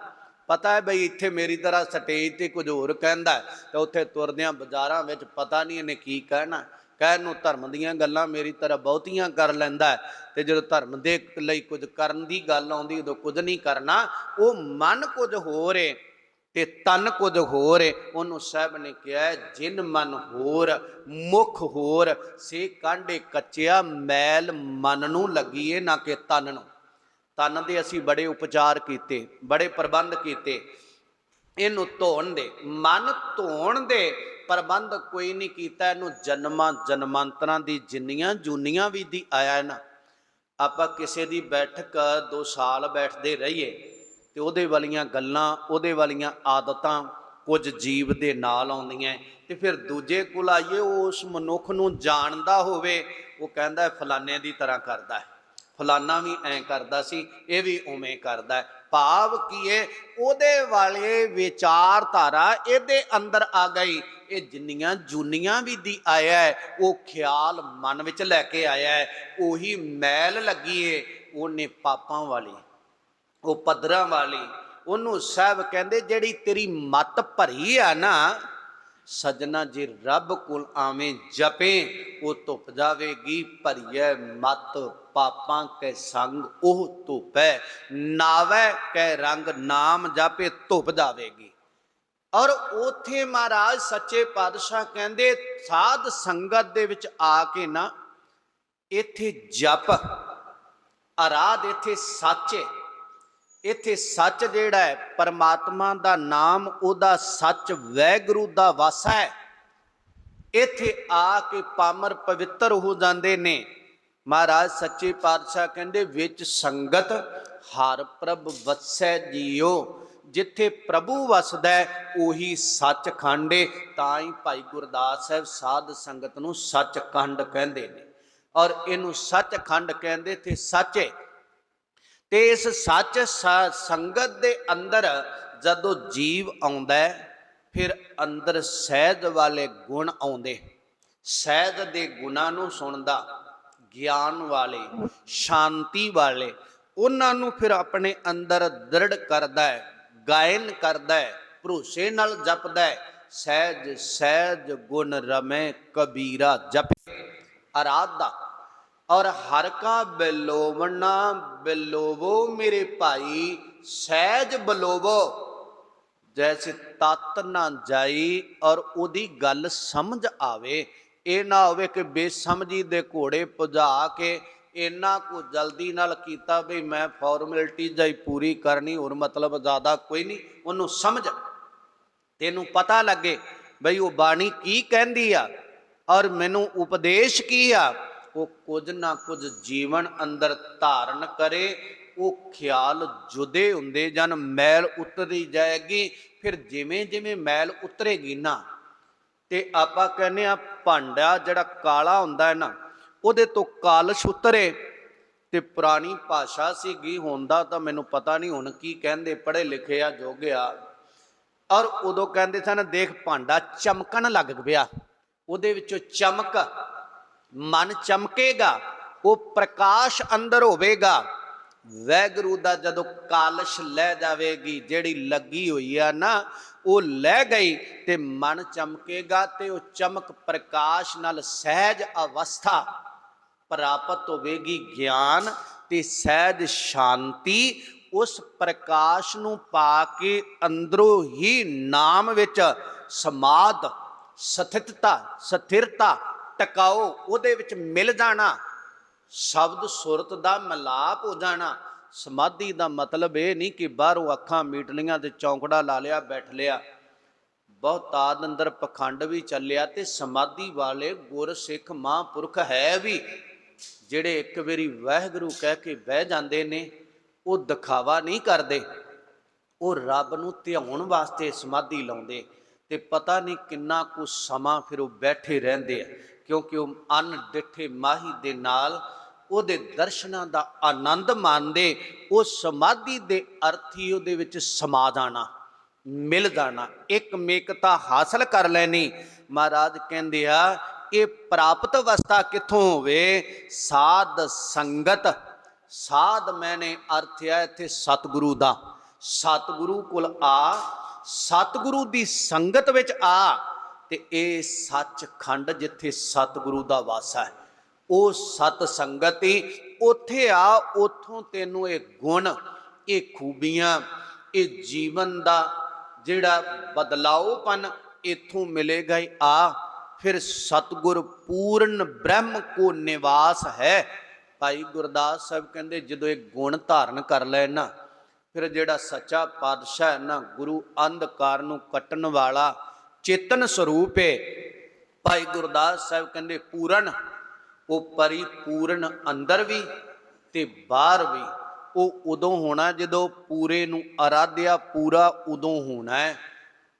ਪਤਾ ਹੈ ਬਈ ਇੱਥੇ ਮੇਰੀ ਤਰ੍ਹਾਂ ਸਟੇਜ ਤੇ ਕੁਝ ਹੋਰ ਕਹਿੰਦਾ ਤੇ ਉੱਥੇ ਤੁਰਦਿਆਂ ਬਾਜ਼ਾਰਾਂ ਵਿੱਚ ਪਤਾ ਨਹੀਂ ਇਹਨੇ ਕੀ ਕਹਿਣਾ। ਕਹਿਣ ਨੂੰ ਧਰਮ ਦੀਆਂ ਗੱਲਾਂ ਮੇਰੀ ਤਰ੍ਹਾਂ ਬਹੁਤੀਆਂ ਕਰ ਲੈਂਦਾ, ਤੇ ਜਦੋਂ ਧਰਮ ਦੇ ਲਈ ਕੁਝ ਕਰਨ ਦੀ ਗੱਲ ਆਉਂਦੀ ਉਦੋਂ ਕੁਝ ਨਹੀਂ ਕਰਨਾ। ਉਹ ਮਨ ਕੁਝ ਹੋਰ ਏ ਤੇ ਤਨ ਕੁਝ ਹੋਰ ਏ। ਉਹਨੂੰ ਸਾਹਿਬ ਨੇ ਕਿਹਾ, ਜਿਨ ਮਨ ਹੋਰ ਮੁਖ ਹੋਰ, ਸੇ ਕਾਂਢੇ ਕੱਚਿਆ ਮੈਲ ਮਨ ਨੂੰ ਲੱਗੀਏ ਨਾ ਕਿ ਤਨ ਨੂੰ। ਤਨ ਦੇ ਅਸੀਂ ਬੜੇ ਉਪਚਾਰ ਕੀਤੇ, ਬੜੇ ਪ੍ਰਬੰਧ ਕੀਤੇ ਇਹਨੂੰ ਧੋਣ ਦੇ, ਮਨ ਧੋਣ ਦੇ ਪ੍ਰਬੰਧ ਕੋਈ ਨਹੀਂ ਕੀਤਾ। ਇਹਨੂੰ ਜਨਮਾਂ ਜਨਮਾਂਤਰਾਂ ਦੀ ਜਿੰਨੀਆਂ ਜੂਨੀਆਂ ਵੀ ਦੀ ਆਇਆ ਨਾ, ਆਪਾਂ ਕਿਸੇ ਦੀ ਬੈਠਕ 2 ਸਾਲ ਬੈਠਦੇ ਰਹੀਏ ਤੇ ਉਹਦੇ ਵਾਲੀਆਂ ਗੱਲਾਂ, ਉਹਦੇ ਵਾਲੀਆਂ ਆਦਤਾਂ ਕੁਝ ਜੀਵ ਦੇ ਨਾਲ ਆਉਂਦੀਆਂ, ਤੇ ਫਿਰ ਦੂਜੇ ਕੋਲ ਆਈਏ, ਉਹ ਉਸ ਮਨੁੱਖ ਨੂੰ ਜਾਣਦਾ ਹੋਵੇ, ਉਹ ਕਹਿੰਦਾ ਫਲਾਨੇ ਦੀ ਤਰ੍ਹਾਂ ਕਰਦਾ ਹੈ, ਫਲਾਨਾ ਵੀ ਐਂ ਕਰਦਾ ਸੀ, ਇਹ ਵੀ ਉਵੇਂ ਕਰਦਾ ਹੈ। ਭਾਵ ਕੀ ਹੈ, ਉਹਦੇ ਵਾਲੇ ਵਿਚਾਰਧਾਰਾ ਇਹਦੇ ਅੰਦਰ ਆ ਗਈ। ਇਹ ਜਿੰਨੀਆਂ ਜੂਨੀਆਂ ਵੀ ਦੀ ਆਇਆ ਹੈ, ਉਹ ਖਿਆਲ ਮਨ ਵਿੱਚ ਲੈ ਕੇ ਆਇਆ ਹੈ, ਉਹੀ ਮੈਲ ਲੱਗੀ ਏ, ਉਹਨੇ ਪਾਪਾਂ ਵਾਲੀ, ਉਹ ਪੱਧਰਾਂ ਵਾਲੀ। ਉਹਨੂੰ ਸਾਹਿਬ ਕਹਿੰਦੇ ਜਿਹੜੀ ਤੇਰੀ ਮੱਤ ਭਰੀ ਆ ਨਾ ਸਜਣਾ, ਜੇ ਰੱਬ ਕੋਲ ਆਵੇਂ ਜਪੇ ਉਹ ਧੁੱਪ ਜਾਵੇਗੀ। ਭਰੀਐ ਮੱਤ ਪਾਪਾਂ ਕੈ ਸੰਗ ਉਹ ਧੁੱਪੈ, ਨਾਵੈ ਕੈ ਰੰਗ ਨਾਮ ਜਾਪੇ ਧੁੱਪ ਜਾਵੇਗੀ। ਔਰ ਉਥੇ ਮਹਾਰਾਜ ਸੱਚੇ ਪਾਤਸ਼ਾਹ ਕਹਿੰਦੇ, ਸਾਧ ਸੰਗਤ ਦੇ ਵਿੱਚ ਆ ਕੇ ਨਾ, ਇੱਥੇ ਜਪ ਅਰਾਧ, ਇੱਥੇ ਸੱਚ ਹੈ, ਇੱਥੇ ਸੱਚ ਜਿਹੜਾ ਹੈ ਪਰਮਾਤਮਾ ਦਾ ਨਾਮ, ਉਹਦਾ ਸੱਚ ਵਾਹਿਗੁਰੂ ਦਾ ਵਾਸਾ ਹੈ। ਇੱਥੇ ਆ ਕੇ ਪਾਮਰ ਪਵਿੱਤਰ ਹੋ ਜਾਂਦੇ ਨੇ। ਮਹਾਰਾਜ ਸੱਚੇ ਪਾਤਸ਼ਾਹ ਕਹਿੰਦੇ, ਵਿੱਚ ਸੰਗਤ ਹਰ ਪ੍ਰਭ ਵਸੈ ਜੀਓ। ਜਿੱਥੇ ਪ੍ਰਭੂ ਵਸਦਾ ਉਹੀ ਸੱਚਖੰਡ ਏ। ਤਾਂ ਹੀ ਭਾਈ ਗੁਰਦਾਸ ਸਾਹਿਬ ਸਾਧ ਸੰਗਤ ਨੂੰ ਸੱਚਖੰਡ ਕਹਿੰਦੇ ਨੇ। ਔਰ ਇਹਨੂੰ ਸੱਚਖੰਡ ਕਹਿੰਦੇ ਤੇ ਸੱਚ ਏ। ਤੇ ਇਸ ਸੱਚ ਸੰਗਤ ਦੇ ਅੰਦਰ ਜਦੋਂ ਜੀਵ ਆਉਂਦਾ ਫਿਰ ਅੰਦਰ ਸਹਿਜ ਵਾਲੇ ਗੁਣ ਆਉਂਦੇ। ਸਹਿਜ ਦੇ ਗੁਣਾਂ ਨੂੰ ਸੁਣਦਾ, ਗਿਆਨ ਵਾਲੇ, ਸ਼ਾਂਤੀ ਵਾਲੇ, ਉਹਨਾਂ ਨੂੰ ਫਿਰ ਆਪਣੇ ਅੰਦਰ ਦ੍ਰਿੜ ਕਰਦਾ ਹੈ, ਗਾਇਨ ਕਰਦਾ ਹੈ, ਭਰੋਸੇ ਨਾਲ ਜਪਦਾ ਹੈ। ਸਹਿਜ ਸਹਿਜ ਗੁਣ ਰਮੈ ਕਬੀਰਾ ਜਪੇ ਅਰਾਧਾ। ਔਰ ਹਰ ਕਾ ਬਿਲੋਵਣਾ ਬਿਲੋਵੋ ਮੇਰੇ ਭਾਈ, ਸਹਿਜ ਬਲੋਵੋ ਜੈਸੇ ਤਤ ਨਾ ਜਾਈ। ਔਰ ਉਹਦੀ ਗੱਲ ਸਮਝ ਆਵੇ। ਇਹ ਨਾ ਹੋਵੇ ਕਿ ਬੇਸਮਝੀ ਦੇ ਘੋੜੇ ਭਜਾ ਕੇ ਇੰਨਾ ਕੁ ਜਲਦੀ ਨਾਲ ਕੀਤਾ ਵੀ ਮੈਂ ਫਾਰਮੈਲਿਟੀ ਜਾਈ ਪੂਰੀ ਕਰਨੀ, ਹੋਰ ਮਤਲਬ ਜ਼ਿਆਦਾ ਕੋਈ ਨਹੀਂ। ਉਹਨੂੰ ਸਮਝ, ਤੈਨੂੰ ਪਤਾ ਲੱਗੇ ਬਈ ਉਹ ਬਾਣੀ ਕੀ ਕਹਿੰਦੀ ਆ ਔਰ ਮੈਨੂੰ ਉਪਦੇਸ਼ ਕੀ ਆ। ਉਹ ਕੁਝ ਨਾ ਕੁਝ ਜੀਵਨ ਅੰਦਰ ਧਾਰਨ ਕਰੇ। ਉਹ ਖਿਆਲ ਜੁਦੇ ਹੁੰਦੇ ਜਨ, ਮੈਲ ਉਤਰੀ ਜਾਏਗੀ। ਫਿਰ ਜਿਵੇਂ ਜਿਵੇਂ ਮੈਲ ਉਤਰੇਗੀ ਨਾ, ਤੇ ਆਪਾਂ ਕਹਿੰਦੇ ਆ ਭਾਂਡਾ ਜਿਹੜਾ ਕਾਲਾ ਹੁੰਦਾ ਹੈ ਨਾ, ਉਹਦੇ ਤੋਂ ਕਾਲਸ਼ ਉਤਰੇ। ਤੇ ਪੁਰਾਣੀ ਭਾਸ਼ਾ ਸੀਗੀ, ਹੁੰਦਾ ਤਾਂ ਮੈਨੂੰ ਪਤਾ ਨਹੀਂ ਹੁਣ ਕੀ ਕਹਿੰਦੇ, ਪੜ੍ਹੇ ਲਿਖੇ ਆ ਜੋਗਿਆ। ਔਰ ਉਦੋਂ ਕਹਿੰਦੇ ਸਨ, ਦੇਖ ਭਾਂਡਾ ਚਮਕਣ ਲੱਗ ਪਿਆ, ਉਹਦੇ ਵਿੱਚੋਂ ਚਮਕ, ਮਨ ਚਮਕੇਗਾ, ਉਹ ਪ੍ਰਕਾਸ਼ ਅੰਦਰ ਹੋਵੇਗਾ। ਵਾਹਿਗੁਰੂ ਦਾ ਜਦੋਂ ਕਾਲਸ਼ ਲੈ ਜਾਵੇਗੀ, ਜਿਹੜੀ ਲੱਗੀ ਹੋਈ ਆ ਨਾ ਉਹ ਲੈ ਗਈ, ਤੇ ਮਨ ਚਮਕੇਗਾ। ਤੇ ਉਹ ਚਮਕ ਪ੍ਰਕਾਸ਼ ਨਾਲ ਸਹਿਜ ਅਵਸਥਾ ਪ੍ਰਾਪਤ ਹੋਵੇਗੀ ਗਿਆਨ ਤੇ ਸਹਿਜ ਸ਼ਾਂਤੀ। ਉਸ ਪ੍ਰਕਾਸ਼ ਨੂੰ ਪਾ ਕੇ ਅੰਦਰੋਂ ਹੀ ਨਾਮ ਵਿੱਚ ਸਮਾਧ, ਸਥਿਰਤਾ, ਟਿਕਾਓ ਉਹਦੇ ਵਿੱਚ ਮਿਲ ਜਾਣਾ, ਸ਼ਬਦ ਸੁਰਤ ਦਾ ਮਿਲਾਪ ਹੋ ਜਾਣਾ। ਸਮਾਧੀ ਦਾ ਮਤਲਬ ਇਹ ਨਹੀਂ ਕਿ ਬਾਹਰੋਂ ਅੱਖਾਂ ਮੀਟ ਲਈਆਂ ਤੇ ਚੌਂਕੜਾ ਲਾ ਲਿਆ ਬੈਠ ਲਿਆ। ਬਹੁਤਾਦ ਅੰਦਰ ਪਖੰਡ ਵੀ ਚੱਲਿਆ ਤੇ ਸਮਾਧੀ ਵਾਲੇ ਗੁਰ ਸਿੱਖ ਮਹਾਂਪੁਰਖ ਹੈ ਵੀ ਜਿਹੜੇ ਇੱਕ ਵਾਰੀ ਵਾਹਿਗੁਰੂ ਕਹਿ ਕੇ ਬਹਿ ਜਾਂਦੇ ਨੇ। ਉਹ ਦਿਖਾਵਾ ਨਹੀਂ ਕਰਦੇ, ਉਹ ਰੱਬ ਨੂੰ ਧਿਆਉਣ ਵਾਸਤੇ ਸਮਾਧੀ ਲਾਉਂਦੇ ਤੇ ਪਤਾ ਨਹੀਂ ਕਿੰਨਾ ਕੁ ਸਮਾਂ ਫਿਰ ਉਹ ਬੈਠੇ ਰਹਿੰਦੇ ਆ, ਕਿਉਂਕਿ ਉਹ ਅਣਡਿੱਠੇ ਮਾਹੀ ਦੇ ਨਾਲ ਉਹਦੇ ਦਰਸ਼ਨਾਂ ਦਾ ਆਨੰਦ ਮਾਣਦੇ। ਉਹ ਸਮਾਧੀ ਦੇ ਅਰਥ ਹੀ ਉਹਦੇ ਵਿੱਚ ਸਮਾ ਜਾਣਾ, ਮਿਲ ਜਾਣਾ, ਇੱਕਮੇਕਤਾ ਹਾਸਲ ਕਰ ਲੈਣੀ। ਮਹਾਰਾਜ ਕਹਿੰਦੇ ਆ ਇਹ ਪ੍ਰਾਪਤ ਅਵਸਥਾ ਕਿੱਥੋਂ ਹੋਵੇ? ਸਾਧ ਸੰਗਤ। ਸਾਧ ਮੈਨੇ ਅਰਥ ਹੈ ਇੱਥੇ ਸਤਿਗੁਰੂ ਦਾ। ਸਤਿਗੁਰੂ ਕੋਲ ਆ, ਸਤਿਗੁਰੂ ਦੀ ਸੰਗਤ ਵਿੱਚ ਆ ਤੇ ਇਹ ਸੱਚਖੰਡ ਜਿੱਥੇ ਸਤਿਗੁਰੂ ਦਾ ਵਾਸਾ ਹੈ, ਉਹ ਸਤ ਸੰਗਤ ਹੀ ਉੱਥੇ ਆ। ਉੱਥੋਂ ਤੈਨੂੰ ਇਹ ਗੁਣ, ਇਹ ਖੂਬੀਆਂ, ਇਹ ਜੀਵਨ ਦਾ ਜਿਹੜਾ ਬਦਲਾਓਪਨ ਇੱਥੋਂ ਮਿਲੇਗਾ ਹੀ। ਆ ਫਿਰ ਸਤਿਗੁਰ ਪੂਰਨ ਬ੍ਰਹਮ ਕੋ ਨਿਵਾਸ ਹੈ। ਭਾਈ ਗੁਰਦਾਸ ਸਾਹਿਬ ਕਹਿੰਦੇ ਜਦੋਂ ਇਹ ਗੁਣ ਧਾਰਨ ਕਰ ਲੈ ਨਾ, ਫਿਰ ਜਿਹੜਾ ਸੱਚਾ ਪਾਤਸ਼ਾਹ ਹੈ ਨਾ, ਗੁਰੂ ਅੰਧਕਾਰ ਨੂੰ ਕੱਟਣ ਵਾਲਾ ਚੇਤਨ ਸਰੂਪ ਹੈ। ਭਾਈ ਗੁਰਦਾਸ ਸਾਹਿਬ ਕਹਿੰਦੇ ਪੂਰਨ, ਉਹ ਪਰਿਪੂਰਨ ਅੰਦਰ ਵੀ ਤੇ ਬਾਹਰ ਵੀ। ਉਹ ਉਦੋਂ ਹੋਣਾ ਜਦੋਂ ਪੂਰੇ ਨੂੰ ਅਰਾਧਿਆ, ਪੂਰਾ ਉਦੋਂ ਹੋਣਾ ਹੈ।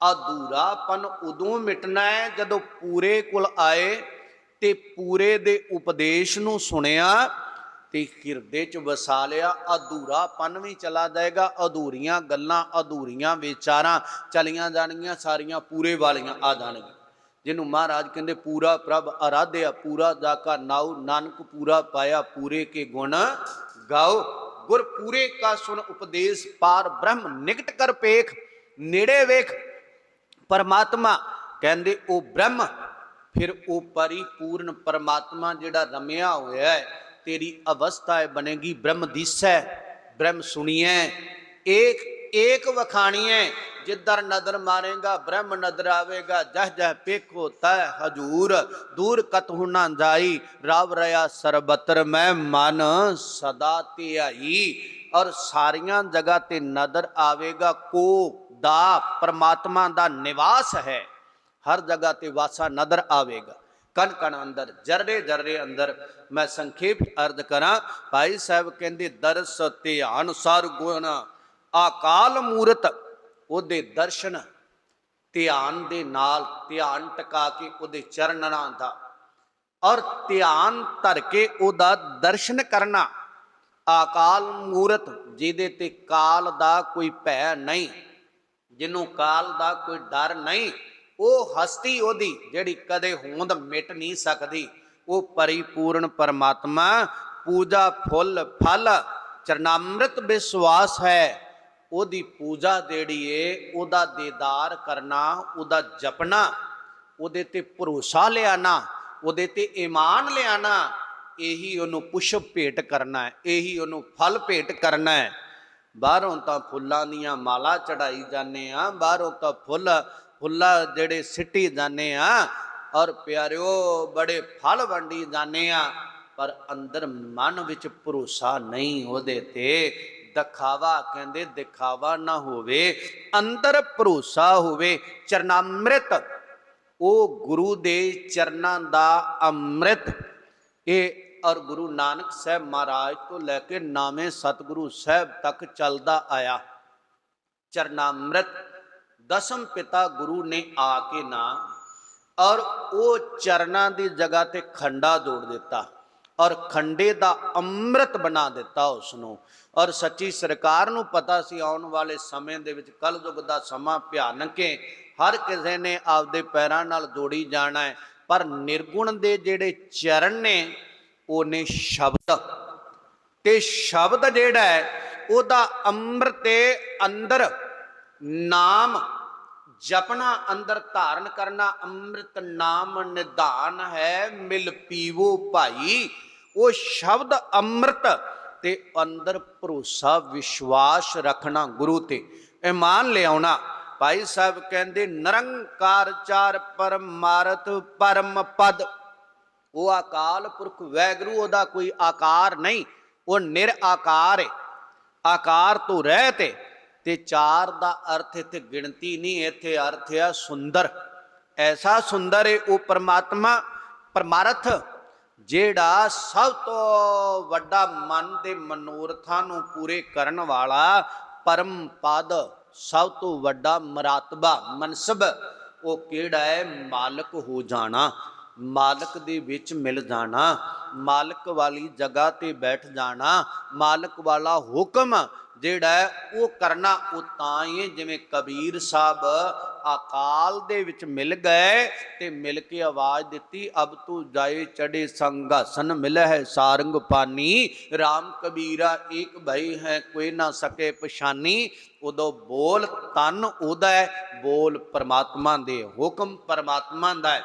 ਅਧੂਰਾਪਨ ਉਦੋਂ ਮਿਟਣਾ ਹੈ ਜਦੋਂ ਪੂਰੇ ਕੋਲ ਆਏ ਤੇ ਪੂਰੇ ਦੇ ਉਪਦੇਸ਼ ਨੂੰ ਸੁਣਿਆ ਤੇ ਹਿਰਦੇ 'ਚ ਵਸਾ ਲਿਆ। ਅਧੂਰਾਪਨ ਵੀ ਚਲਾ ਜਾਏਗਾ, ਅਧੂਰੀਆਂ ਗੱਲਾਂ, ਅਧੂਰੀਆਂ ਵਿਚਾਰਾਂ ਚਲੀਆਂ ਜਾਣਗੀਆਂ, ਸਾਰੀਆਂ ਪੂਰੇ ਵਾਲੀਆਂ ਆ ਜਾਣਗੀਆਂ। ਜਿਹਨੂੰ ਮਹਾਰਾਜ ਕਹਿੰਦੇ ਪੂਰਾ ਪ੍ਰਭ ਅਰਾਧਿਆ, ਪੂਰਾ ਜਾ ਕਾ ਨਾਉ, ਨਾਨਕ ਪੂਰਾ ਪਾਇਆ, ਪੂਰੇ ਕੇ ਗੁਣ ਗਾਓ। ਗੁਰ ਪੂਰੇ ਕਾ ਸੁਨ ਉਪਦੇਸ਼, ਪਾਰ ਬ੍ਰਹਮ ਨਿਕਟ ਕਰ ਪੇਖ। ਨੇੜੇ ਵੇਖ ਪਰਮਾਤਮਾ, ਕਹਿੰਦੇ ਉਹ ਬ੍ਰਹਮ। ਫਿਰ ਉਹ ਪਰਿਪੂਰਨ ਪਰਮਾਤਮਾ ਜਿਹੜਾ ਰਮਿਆ ਹੋਇਆ ਹੈ, ਤੇਰੀ ਅਵਸਥਾ ਬਣੇਗੀ ਬ੍ਰਹਮ ਦੀਸੈ, ਬ੍ਰਹਮ ਸੁਣੀਐ, ਏਕ ਵਖਾਣੀਐ। ਜਿੱਧਰ ਨਦਰ ਮਾਰੇਗਾ ਬ੍ਰਹਮ ਨਦਰ ਆਵੇਗਾ। ਜਹ ਜਹ ਪੇਖੋ ਤੈ ਹਜੂਰ, ਦੂਰ ਕਤਹੁ ਨਾ ਜਾਈ। ਰਵ ਰਿਆ ਸਰਬਤਰ ਮੈਂ ਮਨ ਸਦਾ ਧਿਆਈ। ਔਰ ਸਾਰੀਆਂ ਜਗ੍ਹਾ ਤੇ ਨਦਰ ਆਵੇਗਾ। ਕੋ ਦਾ ਪਰਮਾਤਮਾ ਦਾ ਨਿਵਾਸ ਹੈ, ਹਰ ਜਗ੍ਹਾ ਤੇ ਵਾਸਾ ਨਦਰ ਆਵੇਗਾ। ਕਣ ਕਣ ਅੰਦਰ, ਜਰਰੇ ਜਰਰੇ ਅੰਦਰ। ਮੈਂ ਸੰਖੇਪ ਅਰਜ਼ ਕਰਾਂ, ਭਾਈ ਸਾਹਿਬ ਕਹਿੰਦੇ ਦਰਸ ਧਿਆਨ ਸਰ ਗੁਣ ਅਕਾਲ ਮੂਰਤ। ਉਹਦੇ ਦਰਸ਼ਨ ਧਿਆਨ ਦੇ ਨਾਲ, ਧਿਆਨ ਟਿਕਾ ਕੇ ਉਹਦੇ ਚਰਨਾਂ ਦਾ, ਔਰ ਧਿਆਨ ਧਰ ਕੇ ਉਹਦਾ ਦਰਸ਼ਨ ਕਰਨਾ। ਅਕਾਲ ਮੂਰਤ, ਜਿਹਦੇ ਤੇ ਕਾਲ ਦਾ ਕੋਈ ਭੈ ਨਹੀਂ, ਜਿਹਨੂੰ ਕਾਲ ਦਾ ਕੋਈ ਡਰ ਨਹੀਂ। ਉਹ ਹਸਤੀ ਉਹਦੀ ਜਿਹੜੀ ਕਦੇ ਹੋਂਦ ਮਿਟ ਨਹੀਂ ਸਕਦੀ। ਉਹ ਪਰਿਪੂਰਨ ਪਰਮਾਤਮਾ। ਪੂਜਾ ਫੁੱਲ ਫਲ ਚਰਨਾਮ੍ਰਿਤ ਵਿਸ਼ਵਾਸ ਹੈ। ਉਹਦੀ ਪੂਜਾ ਜਿਹੜੀ ਏ, ਉਹਦਾ ਦੀਦਾਰ ਕਰਨਾ, ਉਹਦਾ ਜਪਣਾ, ਉਹਦੇ ਤੇ ਭਰੋਸਾ ਲਿਆਣਾ, ਉਹਦੇ ਤੇ ਈਮਾਨ ਲਿਆਣਾ, ਇਹੀ ਉਹਨੂੰ ਪੁਸ਼ਪ ਭੇਟ ਕਰਨਾ ਹੈ, ਇਹੀ ਉਹਨੂੰ ਫਲ ਭੇਟ ਕਰਨਾ ਹੈ। ਬਾਹਰੋਂ ਤਾਂ ਫੁੱਲਾਂ ਦੀਆਂ ਮਾਲਾ ਚੜਾਈ ਜਾਂਦੇ ਆ, ਬਾਹਰੋਂ ਤਾਂ ਫੁੱਲਾਂ ਜਿਹੜੇ ਸਿੱਟੀ ਜਾਂਦੇ ਆ, ਔਰ ਪਿਆਰਿਓ ਬੜੇ ਫਲ ਵੰਡੀ ਜਾਂਦੇ ਆ, ਪਰ ਅੰਦਰ ਮਨ ਵਿੱਚ ਭਰੋਸਾ ਨਹੀਂ ਉਹਦੇ ਤੇ। ਦਿਖਾਵਾ, ਕਹਿੰਦੇ ਦਿਖਾਵਾ ਨਾ ਹੋਵੇ, ਅੰਦਰ ਭਰੋਸਾ ਹੋਵੇ। ਚਰਨਾਮ੍ਰਿਤ, ਉਹ ਗੁਰੂ ਦੇ ਚਰਨਾਂ ਦਾ ਅੰਮ੍ਰਿਤ। ਇਹ ਔਰ ਗੁਰੂ ਨਾਨਕ ਸਾਹਿਬ ਮਹਾਰਾਜ ਤੋਂ ਲੈ ਕੇ ਨਾਵੇਂ ਸਤਿਗੁਰੂ ਸਾਹਿਬ ਤੱਕ ਚੱਲਦਾ ਆਇਆ ਚਰਨਾਮ੍ਰਿਤ। ਦਸਮ ਪਿਤਾ ਗੁਰੂ ਨੇ ਆ ਕੇ ਨਾ, ਔਰ ਉਹ ਚਰਨਾਂ ਦੀ ਜਗ੍ਹਾ ਤੇ ਖੰਡਾ ਜੋੜ ਦਿੱਤਾ, ਔਰ ਖੰਡੇ ਦਾ ਅੰਮ੍ਰਿਤ ਬਣਾ ਦਿੱਤਾ ਉਸ ਨੂੰ। ਔਰ ਸੱਚੀ ਸਰਕਾਰ ਨੂੰ ਪਤਾ ਸੀ ਆਉਣ ਵਾਲੇ ਸਮੇਂ ਦੇ ਵਿੱਚ ਕਲਯੁਗ ਦਾ ਸਮਾਂ ਭਿਆਨਕ ਹੈ, ਹਰ ਕਿਸੇ ਨੇ ਆਪਦੇ ਪੈਰਾਂ ਨਾਲ ਜੋੜੀ ਜਾਣਾ ਹੈ। ਪਰ ਨਿਰਗੁਣ ਦੇ ਜਿਹੜੇ ਚਰਨ ਨੇ, ਉਹ ਨੇ ਸ਼ਬਦ, ਤੇ ਸ਼ਬਦ ਜਿਹੜਾ ਹੈ ਉਹਦਾ ਅੰਮ੍ਰਿਤ ਅੰਦਰ ਨਾਮ ਜਪਣਾ, ਅੰਦਰ ਧਾਰਨ ਕਰਨਾ। ਅੰਮ੍ਰਿਤ ਨਾਮ ਨਿਧਾਨ ਹੈ, ਮਿਲ ਪੀਵੋ ਭਾਈ। ਉਹ ਸ਼ਬਦ ਅੰਮ੍ਰਿਤ ਤੇ ਅੰਦਰ ਭਰੋਸਾ ਵਿਸ਼ਵਾਸ ਰੱਖਣਾ ਗੁਰੂ ਤੇ, ਈਮਾਨ ਲਿਆਉਣਾ। ਭਾਈ ਸਾਹਿਬ ਕਹਿੰਦੇ ਨਿਰੰਕਾਰ ਚਾਰ ਪਰਮਾਰਥ ਪਰਮ ਪਦ। ਉਹ ਅਕਾਲ ਪੁਰਖ ਵਾਹਿਗੁਰੂ, ਉਹਦਾ ਕੋਈ ਆਕਾਰ ਨਹੀਂ, ਉਹ ਨਿਰਆਕਾਰ ਹੈ, ਆਕਾਰ ਤੋਂ ਰਹਿਤ ਹੈ। ਤੇ ਚਾਰ ਦਾ ਅਰਥ ਇੱਥੇ ਗਿਣਤੀ ਨਹੀਂ, ਇੱਥੇ ਅਰਥ ਆ ਸੁੰਦਰ। ਐਸਾ ਸੁੰਦਰ ਹੈ ਉਹ ਪਰਮਾਤਮਾ ਪਰਮਾਰਥ, ਜਿਹੜਾ ਸਭ ਤੋਂ ਵੱਡਾ ਮਨ ਦੇ ਮਨੋਰਥਾਂ ਨੂੰ ਪੂਰੇ ਕਰਨ ਵਾਲਾ ਪਰਮ ਪਦ, ਸਭ ਤੋਂ ਵੱਡਾ ਮਰਾਤਬਾ ਮਨਸਬ। ਉਹ ਕਿਹੜਾ ਹੈ? ਮਾਲਕ ਹੋ ਜਾਣਾ, ਮਾਲਕ ਦੇ ਵਿੱਚ ਮਿਲ ਜਾਣਾ, ਮਾਲਕ ਵਾਲੀ ਜਗ੍ਹਾ ਤੇ ਬੈਠ ਜਾਣਾ, ਮਾਲਕ ਵਾਲਾ ਹੁਕਮ ਜਿਹੜਾ ਹੈ ਉਹ ਕਰਨਾ। ਉਹ ਤਾਂ ਹੀ ਜਿਵੇਂ ਕਬੀਰ ਸਾਹਿਬ ਅਕਾਲ ਦੇ ਵਿੱਚ ਮਿਲ ਗਏ ਤੇ ਮਿਲ ਕੇ ਆਵਾਜ਼ ਦਿੱਤੀ, ਅਬ ਤੂੰ ਜਾਏ ਚੜੇ ਸੰਘਾਸਨ ਮਿਲੈ ਹੈ ਸਾਰੰਗ ਪਾਨੀ, ਰਾਮ ਕਬੀਰਾ ਏਕ ਭਈ ਹੈ ਕੋਈ ਨਾ ਸਕੇ ਪਛਾਨੀ। ਉਦੋਂ ਬੋਲ ਤਨ ਉਹਦਾ ਹੈ, ਬੋਲ ਪਰਮਾਤਮਾ ਦੇ, ਹੁਕਮ ਪਰਮਾਤਮਾ ਦਾ ਹੈ।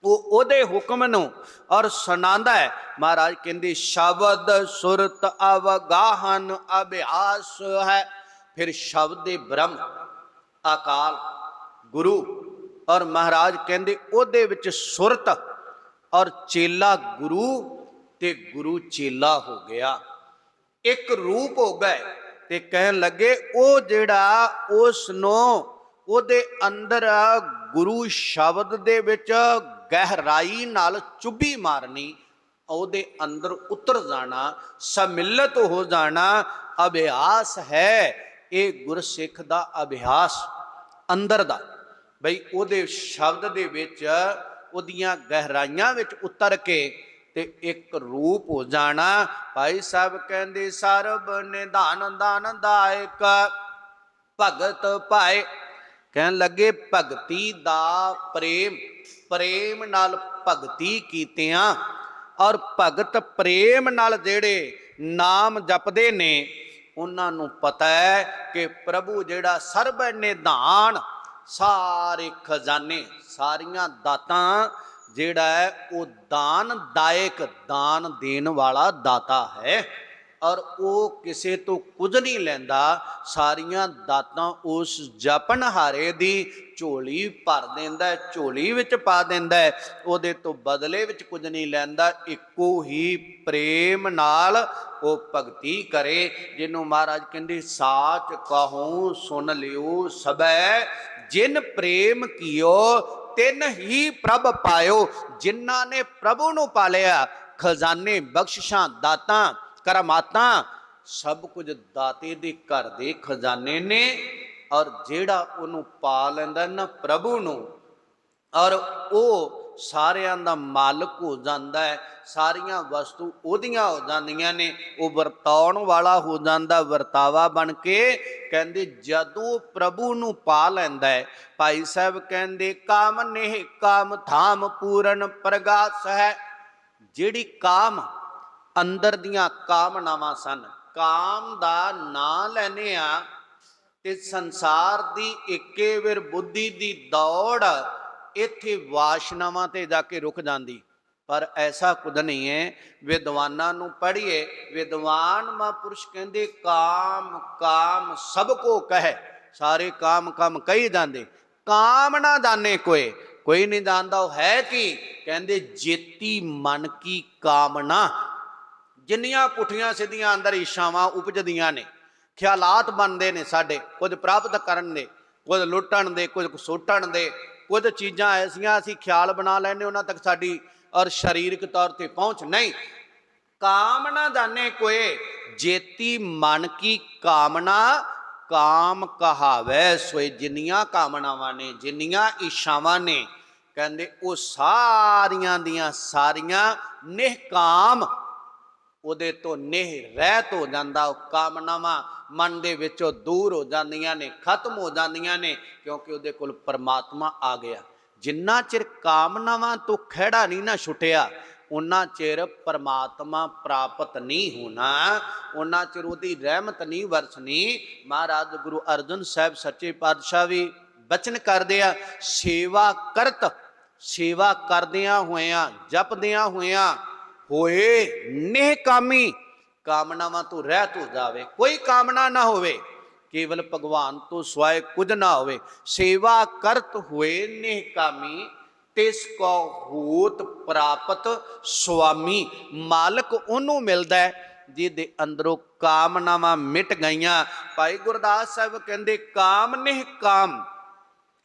ਉਹ ਉਹਦੇ ਹੁਕਮ ਨੂੰ ਔਰ ਸੁਣਾਉਂਦਾ ਹੈ। ਮਹਾਰਾਜ ਕਹਿੰਦੇ ਸ਼ਬਦ ਸੁਰਤ ਅਵਗਾਹਨ ਅਭਿਆਸ ਹੈ। ਫਿਰ ਸ਼ਬਦ ਦੇ ਬ੍ਰਹਮ ਅਕਾਲ ਗੁਰੂ, ਔਰ ਮਹਾਰਾਜ ਕਹਿੰਦੇ ਉਹਦੇ ਵਿੱਚ ਸੁਰਤ ਔਰ ਚੇਲਾ ਗੁਰੂ ਤੇ ਗੁਰੂ ਚੇਲਾ ਹੋ ਗਿਆ, ਇੱਕ ਰੂਪ ਹੋ ਗਏ। ਤੇ ਕਹਿਣ ਲੱਗੇ ਉਹ ਜਿਹੜਾ ਉਸ ਨੂੰ ਉਹਦੇ ਅੰਦਰ ਗੁਰੂ ਸ਼ਬਦ ਦੇ ਵਿੱਚ ਗਹਿਰਾਈ ਨਾਲ ਚੁੱਭੀ ਮਾਰਨੀ, ਉਹਦੇ ਅੰਦਰ ਉਤਰ ਜਾਣਾ, ਸਮਿਲਿਤ ਹੋ ਜਾਣਾ, ਅਭਿਆਸ ਹੈ। ਇਹ ਗੁਰਸਿੱਖ ਦਾ ਅਭਿਆਸ ਅੰਦਰ ਦਾ, ਬਈ ਉਹਦੇ ਸ਼ਬਦ ਦੇ ਵਿੱਚ ਉਹਦੀਆਂ ਗਹਿਰਾਈਆਂ ਵਿੱਚ ਉਤਰ ਕੇ ਤੇ ਇੱਕ ਰੂਪ ਹੋ ਜਾਣਾ। ਭਾਈ ਸਾਹਿਬ ਕਹਿੰਦੇ ਸਰਬ ਨਿਧਾਨ ਦਾਨ ਦਾਇਕ ਭਗਤ ਪਾਏ। ਕਹਿਣ ਲੱਗੇ ਭਗਤੀ ਦਾ ਪ੍ਰੇਮ, ਪ੍ਰੇਮ ਨਾਲ ਭਗਤੀ ਕੀਤਿਆਂ, ਔਰ ਭਗਤ ਪ੍ਰੇਮ ਨਾਲ ਜਿਹੜੇ ਨਾਮ ਜਪਦੇ ਨੇ ਉਹਨਾਂ ਨੂੰ ਪਤਾ ਹੈ ਕਿ ਪ੍ਰਭੂ ਜਿਹੜਾ ਸਰਬ ਨਿਧਾਨ, ਸਾਰੇ ਖਜ਼ਾਨੇ, ਸਾਰੀਆਂ ਦਾਤਾਂ ਜਿਹੜਾ ਹੈ ਉਹ ਦਾਨ ਦਾਇਕ, ਦਾਨ ਦੇਣ ਵਾਲਾ ਦਾਤਾ ਹੈ। ਔਰ ਉਹ ਕਿਸੇ ਤੋਂ ਕੁਝ ਨਹੀਂ ਲੈਂਦਾ, ਸਾਰੀਆਂ ਦਾਤਾਂ ਉਸ ਜਪਨਹਾਰੇ ਦੀ ਝੋਲੀ ਭਰ ਦਿੰਦਾ, ਝੋਲੀ ਵਿੱਚ ਪਾ ਦਿੰਦਾ, ਉਹਦੇ ਤੋਂ ਬਦਲੇ ਵਿੱਚ ਕੁਝ ਨਹੀਂ ਲੈਂਦਾ। ਇੱਕੋ ਹੀ ਪ੍ਰੇਮ ਨਾਲ ਉਹ ਭਗਤੀ ਕਰੇ, ਜਿਹਨੂੰ ਮਹਾਰਾਜ ਕਹਿੰਦੇ ਸਾਚ ਕਹੂੰ ਸੁਣ ਲਿਓ ਸਭੈ, ਜਿਨ ਪ੍ਰੇਮ ਕੀਓ ਤਿਨ ਹੀ ਪ੍ਰਭ ਪਾਇਓ। ਜਿਨ੍ਹਾਂ ਨੇ ਪ੍ਰਭੂ ਨੂੰ ਪਾਲਿਆ, ਖਜ਼ਾਨੇ ਬਖਸ਼ਿਸ਼ਾਂ ਦਾਤਾਂ ਕਰਾਮਾਤਾਂ ਸਭ ਕੁਝ ਦਾਤੇ ਦੇ ਘਰ ਦੇ ਖਜ਼ਾਨੇ ਨੇ। ਔਰ ਜਿਹੜਾ ਉਹਨੂੰ ਪਾ ਲੈਂਦਾ ਨਾ ਪ੍ਰਭੂ ਨੂੰ, ਔਰ ਉਹ ਸਾਰਿਆਂ ਦਾ ਮਾਲਕ ਹੋ ਜਾਂਦਾ ਹੈ, ਸਾਰੀਆਂ ਵਸਤੂ ਉਹਦੀਆਂ ਹੋ ਜਾਂਦੀਆਂ ਨੇ, ਉਹ ਵਰਤਾਉਣ ਵਾਲਾ ਹੋ ਜਾਂਦਾ ਵਰਤਾਵਾ ਬਣ ਕੇ। ਕਹਿੰਦੇ ਜਦੋਂ ਪ੍ਰਭੂ ਨੂੰ ਪਾ ਲੈਂਦਾ ਹੈ, ਭਾਈ ਸਾਹਿਬ ਕਹਿੰਦੇ ਕਾਮ ਨੇਹ ਕਾਮ ਧਾਮ ਪੂਰਨ ਪ੍ਰਗਾਸ ਹੈ। ਜਿਹੜੀ ਕਾਮ ਅੰਦਰ ਦੀਆਂ ਕਾਮਨਾਵਾਂ ਸਨ, ਕਾਮ ਦਾ ਨਾਂ ਲੈਨੇ ਆ ਤੇ ਸੰਸਾਰ ਦੀ ਇੱਕੇ ਵਿਰ ਬੁੱਧੀ ਦੀ ਦੌੜ ਇੱਥੇ ਵਾਸ਼ਨਾਵਾਂ ਤੇ ਜਾ ਕੇ ਰੁਕ ਜਾਂਦੀ। ਪਰ ਐਸਾ ਕੁਝ ਨਹੀਂ ਹੈ। ਵਿਦਵਾਨਾਂ ਨੂੰ ਪੜ੍ਹੀਏ, ਵਿਦਵਾਨ ਮਹਾਂਪੁਰਸ਼ ਕਹਿੰਦੇ ਕਾਮ ਕਾਮ ਸਭ ਕੋ ਕਹੈ, ਸਾਰੇ ਕਾਮ ਕੰਮ ਕਹੀ ਜਾਂਦੇ, ਕਾਮ ਨਾ ਜਾਣੇ ਕੋਏ, ਕੋਈ ਨਹੀਂ ਜਾਣਦਾ ਉਹ ਹੈ ਕੀ। ਕਹਿੰਦੇ ਜੇਤੀ ਮਨ ਕੀ ਕਾਮਨਾ। ਜਿੰਨੀਆਂ ਪੁੱਠੀਆਂ ਸਿੱਧੀਆਂ ਅੰਦਰ ਇੱਛਾਵਾਂ ਉਪਜਦੀਆਂ ਨੇ, ਖਿਆਲਾਤ ਬਣਦੇ ਨੇ ਸਾਡੇ, ਕੁਝ ਪ੍ਰਾਪਤ ਕਰਨ ਦੇ, ਕੁਝ ਲੁੱਟਣ ਦੇ, ਕੁਝ ਸੁੱਟਣ ਦੇ, ਕੁਝ ਚੀਜ਼ਾਂ ਐਸੀਆਂ ਅਸੀਂ ਖਿਆਲ ਬਣਾ ਲੈਂਦੇ ਉਹਨਾਂ ਤੱਕ ਸਾਡੀ ਔਰ ਸਰੀਰਕ ਤੌਰ ਤੇ ਪਹੁੰਚ ਨਹੀਂ। ਕਾਮਨਾ ਜਾਣੇ ਕੋਏ, ਜੇਤੀ ਮਨ ਕੀ ਕਾਮਨਾ ਕਾਮ ਕਹਾਵੈ ਸੋਏ। ਜਿੰਨੀਆਂ ਕਾਮਨਾਵਾਂ ਨੇ, ਜਿੰਨੀਆਂ ਇੱਛਾਵਾਂ ਨੇ, ਕਹਿੰਦੇ ਉਹ ਸਾਰੀਆਂ ਦੀਆਂ ਸਾਰੀਆਂ ਨਿਹਕਾਮ, ਉਹਦੇ ਤੋਂ ਨਿਹ ਰਹਿਤ ਹੋ ਜਾਂਦਾ। ਉਹ ਕਾਮਨਾਵਾਂ ਮਨ ਦੇ ਵਿੱਚੋਂ ਦੂਰ ਹੋ ਜਾਂਦੀਆਂ ਨੇ, ਖਤਮ ਹੋ ਜਾਂਦੀਆਂ ਨੇ, ਕਿਉਂਕਿ ਉਹਦੇ ਕੋਲ ਪਰਮਾਤਮਾ ਆ ਗਿਆ। ਜਿੰਨਾ ਚਿਰ ਕਾਮਨਾਵਾਂ ਤੋਂ ਖਹਿੜਾ ਨਹੀਂ ਨਾ ਛੁੱਟਿਆ, ਉਹਨਾਂ ਚਿਰ ਪਰਮਾਤਮਾ ਪ੍ਰਾਪਤ ਨਹੀਂ ਹੋਣਾ, ਉਹਨਾਂ ਚਿਰ ਉਹਦੀ ਰਹਿਮਤ ਨਹੀਂ ਵਰਸਣੀ। ਮਹਾਰਾਜ ਗੁਰੂ ਅਰਜਨ ਸਾਹਿਬ ਸੱਚੇ ਪਾਤਸ਼ਾਹ ਵੀ ਬਚਨ ਕਰਦੇ ਆ, ਸੇਵਾ ਕਰਤ, ਸੇਵਾ ਕਰਦਿਆਂ ਹੋਇਆਂ, ਜਪਦਿਆਂ ਹੋਇਆਂ ਹੋਏ ਨਿਹਕਾਮੀ, ਕਾਮਨਾਵਾਂ ਤੋਂ ਰਹਿਤ ਹੋ ਜਾਵੇ, ਕੋਈ ਕਾਮਨਾ ਨਾ ਹੋਵੇ, ਕੇਵਲ ਭਗਵਾਨ ਤੋਂ ਸਿਵਾਏ ਕੁਝ ਨਾ ਹੋਵੇ। ਸੇਵਾ ਕਰਤ ਹੋਏ ਨਿਹਕਾਮੀ, ਤਿਸ ਕੋ ਹੋਤ ਪ੍ਰਾਪਤ ਸੁਆਮੀ। ਮਾਲਕ ਉਹਨੂੰ ਮਿਲਦਾ ਹੈ ਜਿਹਦੇ ਅੰਦਰੋਂ ਕਾਮਨਾਵਾਂ ਮਿਟ ਗਈਆਂ। ਭਾਈ ਗੁਰਦਾਸ ਸਾਹਿਬ ਕਹਿੰਦੇ ਕਾਮ ਨਿਹਕਾਮ,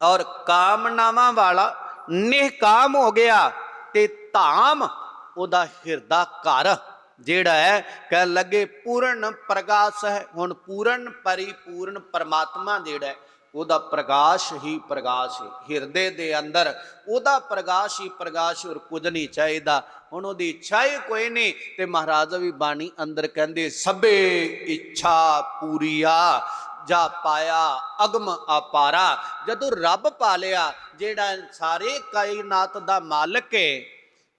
ਔਰ ਕਾਮਨਾਵਾਂ ਵਾਲਾ ਨਿਹਕਾਮ ਹੋ ਗਿਆ ਤੇ ਧਾਮ ਉਹਦਾ ਹਿਰਦਾ ਘਰ ਜਿਹੜਾ ਹੈ ਕਹਿ ਲੱਗੇ ਪੂਰਨ ਪ੍ਰਕਾਸ਼ ਹੈ। ਹੁਣ ਪੂਰਨ ਪਰਿਪੂਰਨ ਪਰਮਾਤਮਾ ਜਿਹੜਾ ਹੈ ਉਹਦਾ ਪ੍ਰਕਾਸ਼ ਹੀ ਪ੍ਰਕਾਸ਼ ਹੈ, ਹਿਰਦੇ ਦੇ ਅੰਦਰ ਉਹਦਾ ਪ੍ਰਕਾਸ਼ ਹੀ ਪ੍ਰਕਾਸ਼, ਹੋਰ ਕੁਝ ਨਹੀਂ ਚਾਹੀਦਾ। ਹੁਣ ਉਹਦੀ ਇੱਛਾ ਹੀ ਕੋਈ ਨਹੀਂ। ਤੇ ਮਹਾਰਾਜ ਵੀ ਬਾਣੀ ਅੰਦਰ ਕਹਿੰਦੇ ਸਭੇ ਇੱਛਾ ਪੂਰੀਆ, ਜਾ ਪਾਇਆ ਅਗਮ ਅਪਾਰਾ। ਜਦੋਂ ਰੱਬ ਪਾ ਲਿਆ ਜਿਹੜਾ ਸਾਰੇ ਕਾਇਨਾਤ ਦਾ ਮਾਲਕ ਹੈ,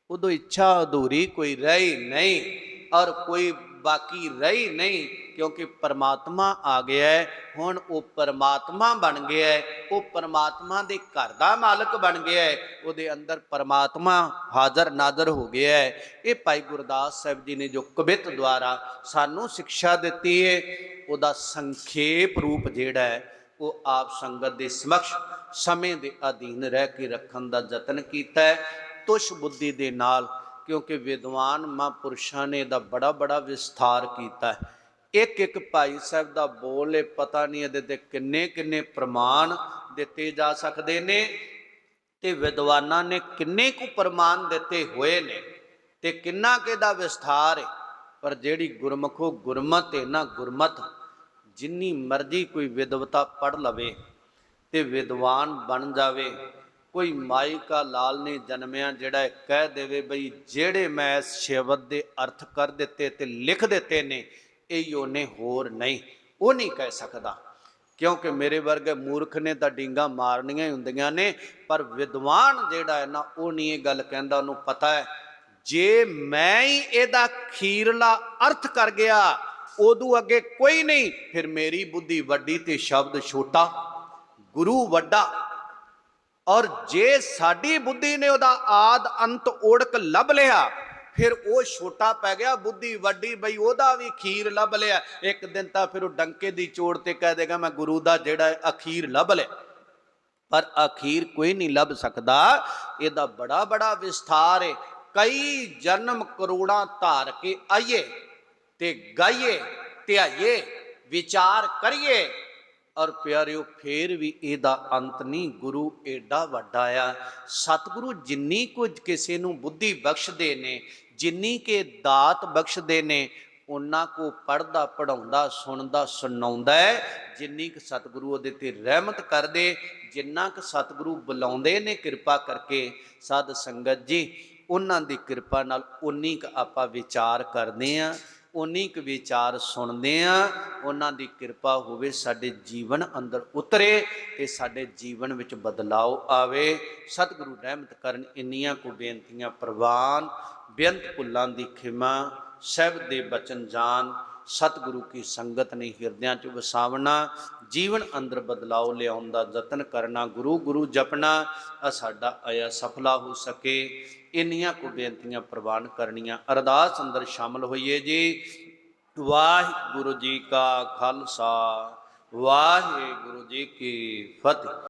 ਉਦੋਂ ਇੱਛਾ ਅਧੂਰੀ ਕੋਈ ਰਹੀ ਨਹੀਂ ਔਰ ਕੋਈ ਬਾਕੀ ਰਹੀ ਨਹੀਂ, ਕਿਉਂਕਿ ਪਰਮਾਤਮਾ ਆ ਗਿਆ ਹੈ। ਹੁਣ ਉਹ ਪਰਮਾਤਮਾ ਬਣ ਗਿਆ ਹੈ, ਉਹ ਪਰਮਾਤਮਾ ਦੇ ਘਰ ਦਾ ਮਾਲਕ ਬਣ ਗਿਆ ਹੈ, ਉਹਦੇ ਅੰਦਰ ਪਰਮਾਤਮਾ ਹਾਜ਼ਰ ਨਾਜ਼ਰ ਹੋ ਗਿਆ ਹੈ। ਇਹ ਭਾਈ ਗੁਰਦਾਸ ਸਾਹਿਬ ਜੀ ਨੇ ਜੋ ਕਵਿਤ ਦੁਆਰਾ ਸਾਨੂੰ ਸਿੱਖਿਆ ਦਿੱਤੀ ਹੈ, ਉਹਦਾ ਸੰਖੇਪ ਰੂਪ ਜਿਹੜਾ ਹੈ ਉਹ ਆਪ ਸੰਗਤ ਦੇ ਸਮਕਸ਼ ਸਮੇਂ ਦੇ ਅਧੀਨ ਰਹਿ ਕੇ ਰੱਖਣ ਦਾ ਯਤਨ ਕੀਤਾ ਹੈ, ਤੁਸ਼ ਬੁੱਧੀ ਦੇ ਨਾਲ। ਕਿਉਂਕਿ ਵਿਦਵਾਨ ਮਹਾਂਪੁਰਸ਼ਾਂ ਨੇ ਇਹਦਾ ਬੜਾ ਵਿਸਥਾਰ ਕੀਤਾ ਹੈ। ਇੱਕ ਇੱਕ ਭਾਈ ਸਾਹਿਬ ਦਾ ਬੋਲ ਹੈ, ਪਤਾ ਨਹੀਂ ਇਹਦੇ ਤੇ ਕਿੰਨੇ ਕਿੰਨੇ ਪ੍ਰਮਾਣ ਦਿੱਤੇ ਜਾ ਸਕਦੇ ਨੇ, ਤੇ ਵਿਦਵਾਨਾਂ ਨੇ ਕਿੰਨੇ ਕੁ ਪ੍ਰਮਾਣ ਦਿੱਤੇ ਹੋਏ ਨੇ, ਤੇ ਕਿੰਨਾ ਕੁ ਇਹਦਾ ਵਿਸਥਾਰ ਹੈ। ਪਰ ਜਿਹੜੀ ਗੁਰਮੁਖੋ ਗੁਰਮਤ ਹੈ ਨਾ, ਗੁਰਮਤ ਜਿੰਨੀ ਮਰਜ਼ੀ ਕੋਈ ਵਿਦਵਤਾ ਪੜ੍ਹ ਲਵੇ ਤੇ ਵਿਦਵਾਨ ਬਣ ਜਾਵੇ, ਕੋਈ ਮਾਈ ਕਾ ਲਾਲ ਨੇ ਜਨਮਿਆ ਜਿਹੜਾ ਕਹਿ ਦੇਵੇ ਬਈ ਜਿਹੜੇ ਮੈਂ ਇਸ ਸ਼ਬਦ ਦੇ ਅਰਥ ਕਰ ਦਿੱਤੇ ਤੇ ਲਿਖ ਦਿੱਤੇ ਨੇ ਇਹ ਉਹਨੇ ਹੋਰ ਨਹੀਂ, ਉਹ ਨਹੀਂ ਕਹਿ ਸਕਦਾ। ਕਿਉਂਕਿ ਮੇਰੇ ਵਰਗੇ ਮੂਰਖ ਨੇ ਤਾਂ ਡੀਂਗਾ ਮਾਰਨੀਆਂ ਹੀ ਹੁੰਦੀਆਂ ਨੇ, ਪਰ ਵਿਦਵਾਨ ਜਿਹੜਾ ਹੈ ਨਾ ਉਹ ਨਹੀਂ ਇਹ ਗੱਲ ਕਹਿੰਦਾ। ਉਹਨੂੰ ਪਤਾ ਹੈ ਜੇ ਮੈਂ ਹੀ ਇਹਦਾ ਖੀਰਲਾ ਅਰਥ ਕਰ ਗਿਆ ਉਦੋਂ ਅੱਗੇ ਕੋਈ ਨਹੀਂ, ਫਿਰ ਮੇਰੀ ਬੁੱਧੀ ਵੱਡੀ ਤੇ ਸ਼ਬਦ ਛੋਟਾ, ਗੁਰੂ ਵੱਡਾ। ਔਰ ਜੇ ਸਾਡੀ ਬੁੱਧੀ ਨੇ ਉਹਦਾ ਆਦ ਅੰਤ ਓੜਕ ਲੱਭ ਲਿਆ, ਫਿਰ ਉਹ ਛੋਟਾ ਪੈ ਗਿਆ, ਬੁੱਧੀ ਵੱਡੀ, ਬਈ ਉਹਦਾ ਵੀ ਖੀਰ ਲੱਭ ਲਿਆ। ਇੱਕ ਦਿਨ ਤਾਂ ਫਿਰ ਉਹ ਡੰਕੇ ਦੀ ਚੋੜ ਤੇ ਕਹਿ ਦੇਗਾ ਮੈਂ ਗੁਰੂ ਦਾ ਜਿਹੜਾ ਅਖੀਰ ਲੱਭ ਲਿਆ, ਪਰ ਅਖੀਰ ਕੋਈ ਨਹੀਂ ਲੱਭ ਸਕਦਾ। ਇਹਦਾ ਬੜਾ ਵਿਸਥਾਰ ਹੈ। ਕਈ ਜਨਮ ਕਰੋੜਾਂ ਧਾਰ ਕੇ ਆਈਏ ਤੇ ਗਾਈਏ ਧਿਆਈਏ ਵਿਚਾਰ ਕਰੀਏ, ਔਰ ਪਿਆਰਿਓ ਫੇਰ ਵੀ ਇਹਦਾ ਅੰਤ ਨਹੀਂ। ਗੁਰੂ ਏਡਾ ਵੱਡਾ ਆ। ਸਤਿਗੁਰੂ ਜਿੰਨੀ ਕੁਝ ਕਿਸੇ ਨੂੰ ਬੁੱਧੀ ਬਖਸ਼ਦੇ ਨੇ, ਜਿੰਨੀ ਕਿ ਦਾਤ ਬਖਸ਼ਦੇ ਨੇ, ਉਹਨਾਂ ਕੋ ਪੜ੍ਹਦਾ ਪੜ੍ਹਾਉਂਦਾ ਸੁਣਦਾ ਸੁਣਾਉਂਦਾ ਹੈ। ਜਿੰਨੀ ਕੁ ਸਤਿਗੁਰੂ ਉਹਦੇ ਤੇ ਰਹਿਮਤ ਕਰਦੇ, ਜਿੰਨਾ ਕੁ ਸਤਿਗੁਰੂ ਬੁਲਾਉਂਦੇ ਨੇ ਕਿਰਪਾ ਕਰਕੇ ਸਾਧ ਸੰਗਤ ਜੀ, ਉਹਨਾਂ ਦੀ ਕਿਰਪਾ ਨਾਲ ਉਨੀ ਕੁ ਆਪਾਂ ਵਿਚਾਰ ਕਰਦੇ ਹਾਂ, ਉਨੀ ਕੁ ਵਿਚਾਰ ਸੁਣਦੇ ਹਾਂ। ਉਹਨਾਂ ਦੀ ਕਿਰਪਾ ਹੋਵੇ ਸਾਡੇ ਜੀਵਨ ਅੰਦਰ ਉਤਰੇ ਤੇ ਸਾਡੇ ਜੀਵਨ ਵਿੱਚ ਬਦਲਾਓ ਆਵੇ। ਸਤਿਗੁਰੂ ਰਹਿਮਤ ਕਰਨ। ਇੰਨੀਆਂ ਕੁ ਬੇਨਤੀਆਂ ਪ੍ਰਵਾਨ। ਬੇਅੰਤ ਭੁੱਲਾਂ ਦੀ ਖਿਮਾ। ਸਾਹਿਬ ਦੇ ਬਚਨ ਜਾਨ। ਸਤਿਗੁਰੂ ਕੀ ਸੰਗਤ ਨੇ ਹਿਰਦਿਆਂ 'ਚ ਵਸਾਵਣਾ, ਜੀਵਨ ਅੰਦਰ ਬਦਲਾਓ ਲਿਆਉਣ ਦਾ ਯਤਨ ਕਰਨਾ, ਗੁਰੂ ਗੁਰੂ ਜਪਣਾ, ਆ ਸਾਡਾ ਆਇਆ ਸਫਲਾ ਹੋ ਸਕੇ। ਇੰਨੀਆਂ ਕੁ ਬੇਨਤੀਆਂ ਪ੍ਰਵਾਨ ਕਰਨੀਆਂ। ਅਰਦਾਸ ਅੰਦਰ ਸ਼ਾਮਲ ਹੋਈਏ ਜੀ। ਵਾਹਿਗੁਰੂ ਜੀ ਕਾ ਖਾਲਸਾ, ਵਾਹਿਗੁਰੂ ਜੀ ਕੀ ਫਤਿਹ।